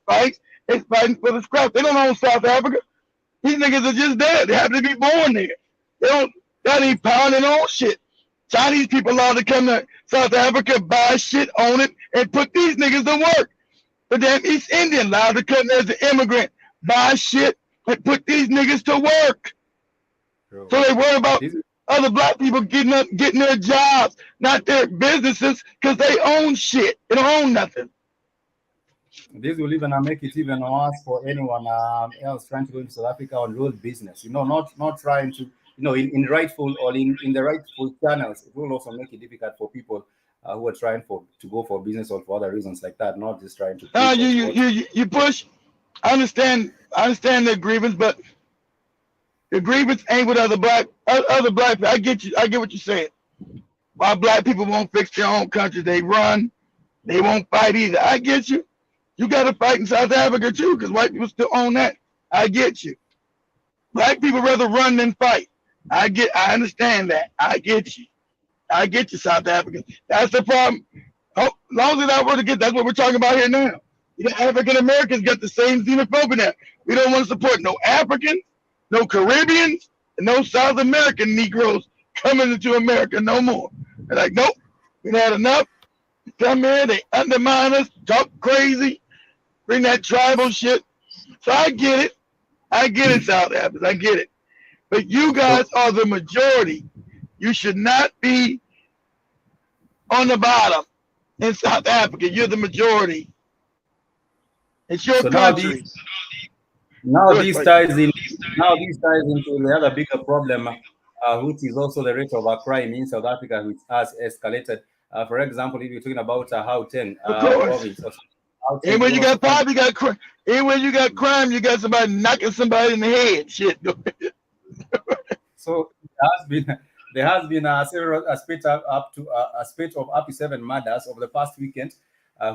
it's fighting for the scraps. They don't own South Africa. These niggas are just there. They happen to be born there. They don't even pound their own shit. Chinese people allowed to come to South Africa, buy shit, own it, and put these niggas to work. The damn East Indian allowed to come there as an immigrant, buy shit, and put these niggas to work. True. So they worry about other black people getting their jobs, not their businesses, because they own shit. They don't own nothing. This will even make it even worse for anyone else trying to go into South Africa on road business. Not trying to, in rightful or in the rightful channels. It will also make it difficult for people who are trying to go for business or for other reasons like that, not just trying to. You push. I understand the grievance, but the grievance ain't with other black people. I get you. I get what you're saying. Why black people won't fix their own country? They run. They won't fight either. I get you. You got to fight in South Africa too, because white people still own that. I get you. Black people rather run than fight. I understand that. I get you. I get you, South Africa. That's the problem. Oh, as long as that were to get, that's what we're talking about here now. African Americans got the same xenophobia now. We don't want to support no Africans, no Caribbeans, and no South American Negroes coming into America no more. They're like, nope, we had enough. Come here, they undermine us, talk crazy, bring that tribal shit. So I get it. I get it, South Africa. I get it. But you guys are the majority. You should not be on the bottom in South Africa. You're the majority. It's your country. Now this ties into the other bigger problem, which is also the rate of crime in South Africa, which has escalated. For example, if you're talking about Gauteng province. And when you got pop, you got crime. And when you got crime, you got somebody knocking somebody in the head. Shit. So there has been a spate of up to 7 murders over the past weekend,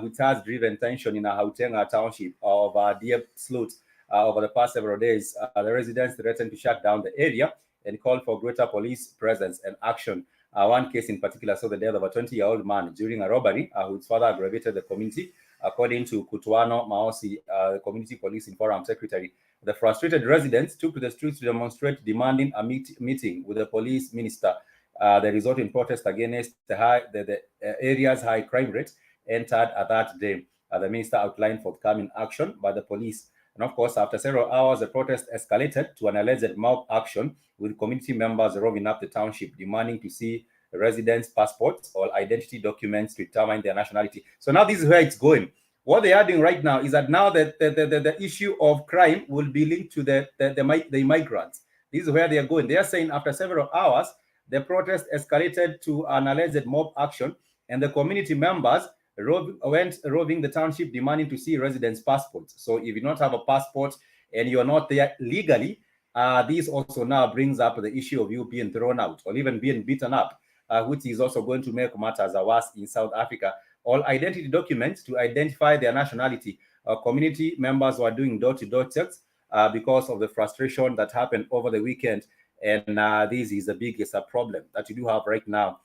which has driven tension in Gauteng township of deer slaughter. Over the past several days, the residents threatened to shut down the area and called for greater police presence and action. One case in particular saw the death of a 20-year-old man during a robbery, which further aggravated the community. According to Kutuano Maosi, the community policing forum secretary, the frustrated residents took to the streets to demonstrate, demanding a meeting with the police minister. The resulting protest against the area's high crime rate entered that day. The minister outlined forthcoming action by the police. And of course, after several hours, the protest escalated to an alleged mob action with community members roving up the township, demanding to see residents' passports or identity documents to determine their nationality. So now this is where it's going. What they are doing right now is that now the issue of crime will be linked to the migrants. This is where they are going. They are saying after several hours, the protest escalated to an alleged mob action, and the community members went roving the township demanding to see residents' passports. So if you don't have a passport and you're not there legally, this also now brings up the issue of you being thrown out or even being beaten up, which is also going to make matters worse in South Africa. All identity documents to identify their nationality. Community members were doing door-to-door checks because of the frustration that happened over the weekend. And this is the biggest problem that you do have right now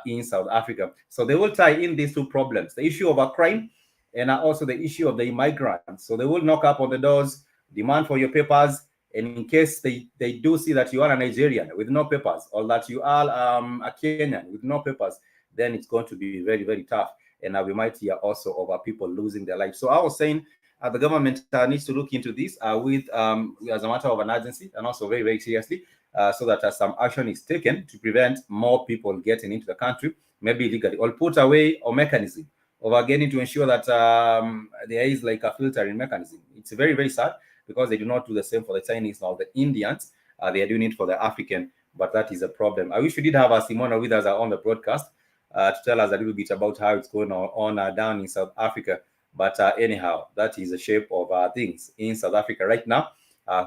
in South Africa. So they will tie in these two problems, the issue of a crime and also the issue of the immigrants. So they will knock up on the doors, demand for your papers, and in case they do see that you are a Nigerian with no papers, or that you are a Kenyan with no papers, then it's going to be very, very tough. And we might hear also of people losing their lives. So I was saying the government needs to look into this with as a matter of an urgency, and also very, very seriously, so that some action is taken to prevent more people getting into the country, maybe illegally, or put away a mechanism of getting to ensure that there is like a filtering mechanism. It's very, very sad because they do not do the same for the Chinese or the Indians. They are doing it for the African, but that is a problem. I wish we did have Simona with us on the broadcast to tell us a little bit about how it's going on down in South Africa. But anyhow, that is the shape of things in South Africa right now,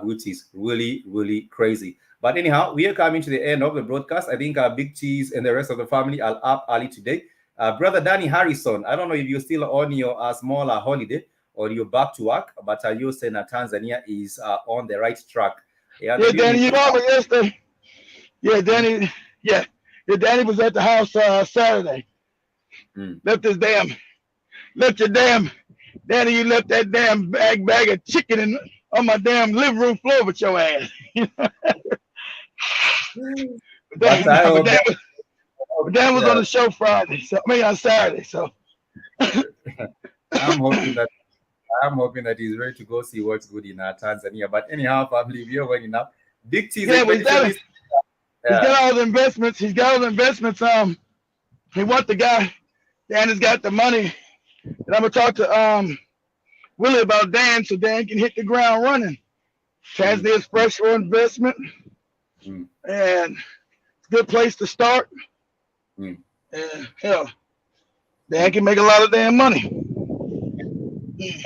which is really, really crazy. But anyhow, we are coming to the end of the broadcast. I think Big Cheese and the rest of the family are up early today. Brother Danny Harrison, I don't know if you're still on your smaller holiday or you're back to work, but you're saying that Tanzania is on the right track. Yeah, Danny, you know what, yesterday? Yeah, Danny, yeah. Danny was at the house Saturday. Left your damn, Danny, you left that damn bag of chicken on my damn living room floor with your ass. Dan was on the show Friday, so on Saturday. So I'm hoping that he's ready to go see what's good in Tanzania. But anyhow, family, we are waiting up. Big Cheese. Yeah, he's got all the investments. He wants the guy. Dan has got the money. And I'm gonna talk to Willie about Dan so Dan can hit the ground running. Tanzania's fresh for investment. And it's a good place to start. And hell, They can make a lot of damn money.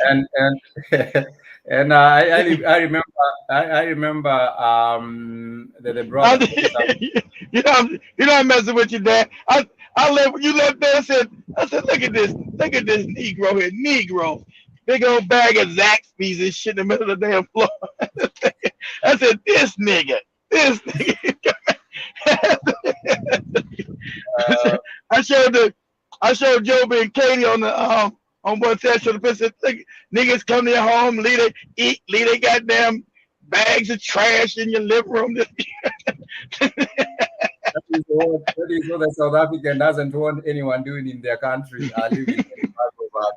And and I remember the brother. You know I'm messing with you, Dad. I left when you left there. I said look at this Negro here, Negro, big old bag of Zaxby's and shit in the middle of the damn floor. I said this nigga. I showed Job and Katie on the on one session of the business. Niggas come to your home, leave they goddamn bags of trash in your living room. That is what the South African doesn't want anyone doing in their country, living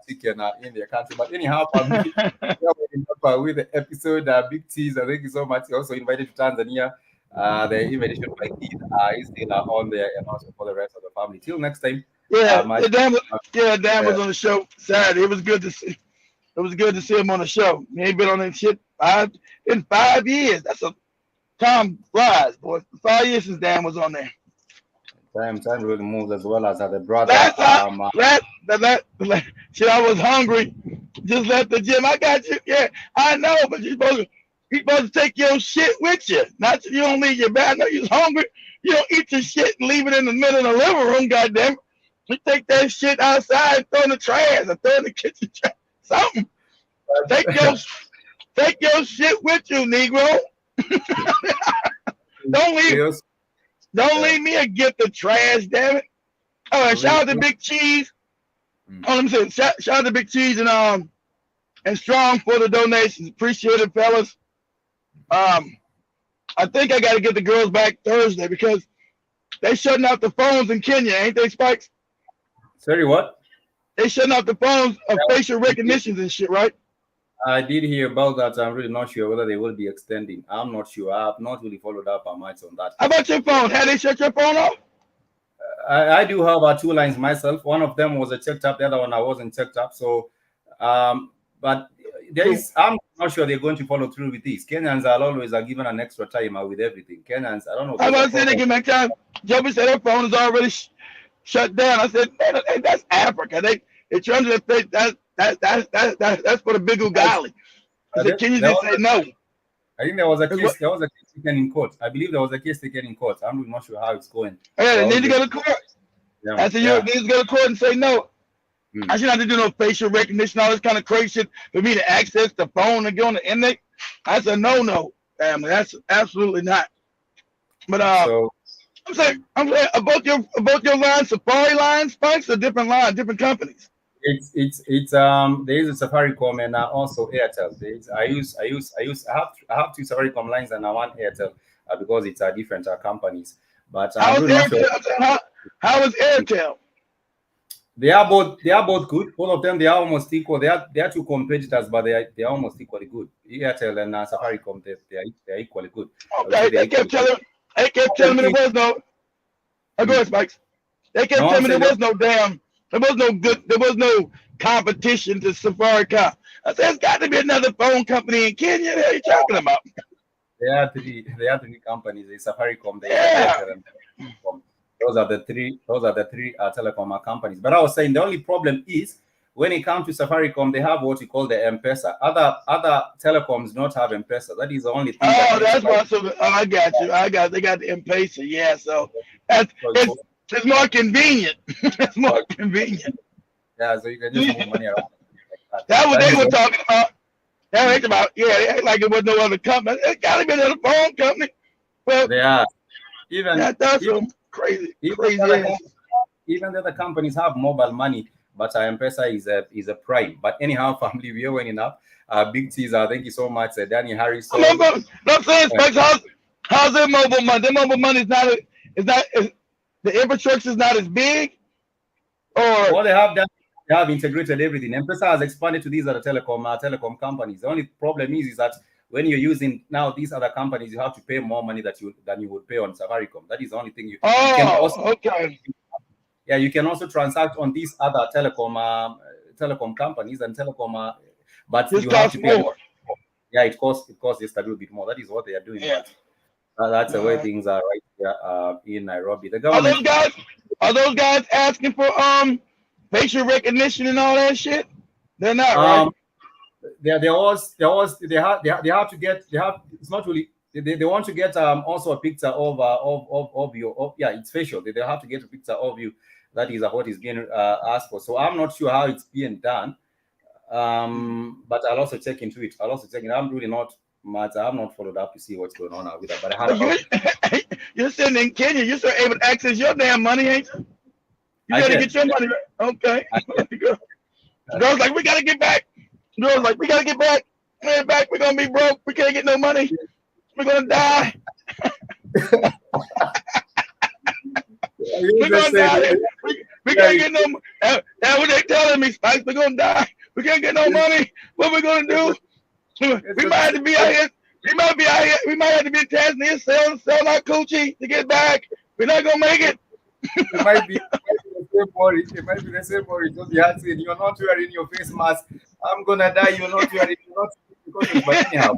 chicken in their country. But anyhow, with the episode, Big T's, thank you so much. Also invited to Tanzania. The invitation by Keith is still on there, and also for the rest of the family. Till next time. Yeah, Dan was on the show Saturday. It was good to see. It was good to see him on the show. He ain't been on that shit in 5 years. That's a time flies, boy. 5 years since Dan was on there. Time really moves as well as the brother. Shit, I was hungry. Just left the gym. I got you. Yeah, I know, but you're supposed to take your shit with you. Not you don't leave your bag. No, you're hungry. You don't eat your shit and leave it in the middle of the living room, goddamn. You take that shit outside, throw in the trash, or throw in the kitchen trash. Something. Take your shit with you, Negro. Don't leave me a gift of trash, damn it. Oh, and shout out to Big Cheese. Oh, let me say, shout out to Big Cheese and Strong for the donations. Appreciate it, fellas. I think I got to get the girls back Thursday because they shutting out the phones in Kenya, ain't they, Spikes? Sorry, what? They shutting out the phones of facial recognitions and shit, right? I did hear about that. I'm really not sure whether they will be extending. I'm not sure. I have not really followed up much on that. How about your phone? Had they shut your phone off? I do have 2 lines myself. One of them was checked up. The other one I wasn't checked up. So, but I'm not sure they're going to follow through with this. Kenyans are always given an extra time with everything. Kenyans, I don't know. I was saying they give me time. Joby said her phone is already shut down. I said, man, that's Africa. They trying to say that's for the big Ugali. I said, can you just say no? I think there was a case taken in court. I believe there was a case taken in court. I'm not sure how it's going. Yeah, they need to go to court. Yeah, I said, you need to go to court and say no. I shouldn't have to do no facial recognition, all this kind of crazy shit for me to access the phone and go on the internet. That's a no, family. That's absolutely not. But I'm saying about your lines, Safari lines, Spikes, or different lines, different companies. It's there is a Safaricom and also Airtel. I have 2 Safaricom lines and 1 Airtel because it's different companies. But how is Airtel? They are both good. Both of them, they are almost equal. They are 2 competitors, but they are almost equally good. Airtel and Safaricom, they are equally good. Okay, they kept telling me there was no. Go ahead, Spikes. They kept telling me there was no competition to Safaricom. I said, it's got to be another phone company in Kenya. What are you talking about? There are 3 companies. There's Safaricom, Airtel, and Safaricom. Those are the three telecom companies. But I was saying the only problem is when it comes to Safaricom, they have what we call the M-Pesa. Other telecoms don't have M-Pesa. That is the only thing. Oh, that's why. I got you. They got the M-Pesa. Yeah, so it's more convenient. It's more convenient. Yeah, so you can just move money around. That's what they were talking about. They act about, they act like it was no other company. It got to be another phone company. Well, they are. That's crazy. Even the other companies have mobile money, but M-Pesa is a prime. But anyhow, family, we are winning up. Big teaser. Thank you so much, Danny Harris. I'm saying, how's their mobile money? Their mobile money is not the infrastructure is not as big. Or what they have done, they have integrated everything. M-Pesa has expanded to these other telecom companies. The only problem is that when you're using now these other companies, you have to pay more money than you would pay on Safaricom. That is the only thing you can also. Okay. Yeah, you can also transact on these other telecom companies and but you have to pay more. Yeah, it costs just a little bit more. That is what they are doing. Yeah. That's the way things are right here in Nairobi. The government are those guys asking for facial recognition and all that shit? They're not, right? They have to get, it's not really, they want to get also a picture of you. Yeah, it's facial. They have to get a picture of you. That is what is being asked for. So I'm not sure how it's being done. But I'll also check into it. I'm really not much. I have not followed up to see what's going on with that. But I heard you're sitting in Kenya. You're still able to access your damn money, ain't you? You gotta get your money. Okay. Girls like, we gotta get back. Girls like, we gotta get back. Man, back. We're gonna be broke. We can't get no money. We're gonna die. We're gonna die. We can't get no. That's what they telling me, Spikes. We're gonna die. We can't get no money. What we gonna do? We might have to be out here. We might be out here. We might have to be in Tanzania selling our coochie to get back. We're not gonna make it. It might be the same worry. It might be the same worry. Just the answer. You're not wearing your face mask. I'm gonna die. You're not wearing. You're not. But anyhow,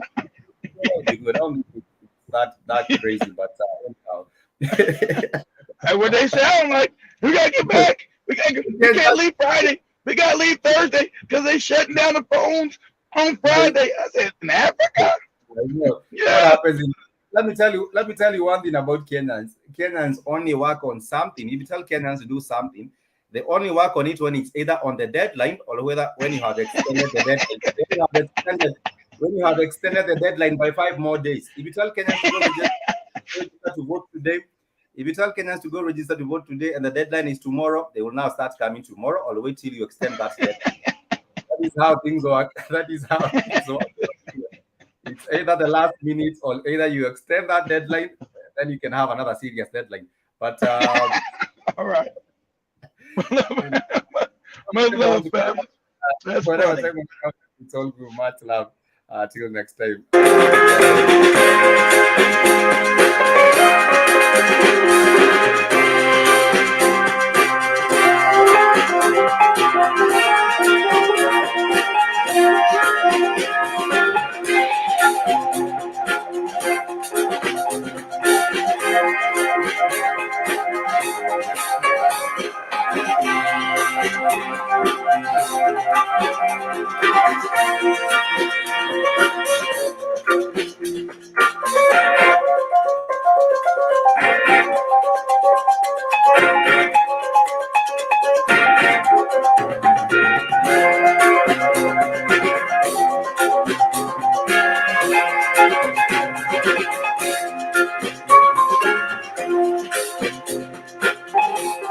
good. That crazy. But anyhow. And what they say, I'm like, we gotta get back. We can't leave Friday. We gotta leave Thursday because they shutting down the phones on Friday. I said, in Africa? Yeah. What happens let me tell you one thing about Kenyans. Kenyans only work on something. If you tell Kenyans to do something, they only work on it when it's either on the deadline or when you have extended the deadline. When you have extended the deadline by 5 more days. If you tell Kenyans to go register to vote today, to vote today and the deadline is tomorrow, they will now start coming tomorrow or wait till you extend that deadline. That is how things work. It's either the last minute or either you extend that deadline, then you can have another serious deadline. But all right. Much love, fam. That's funny. It's all good. Much love. Till next time.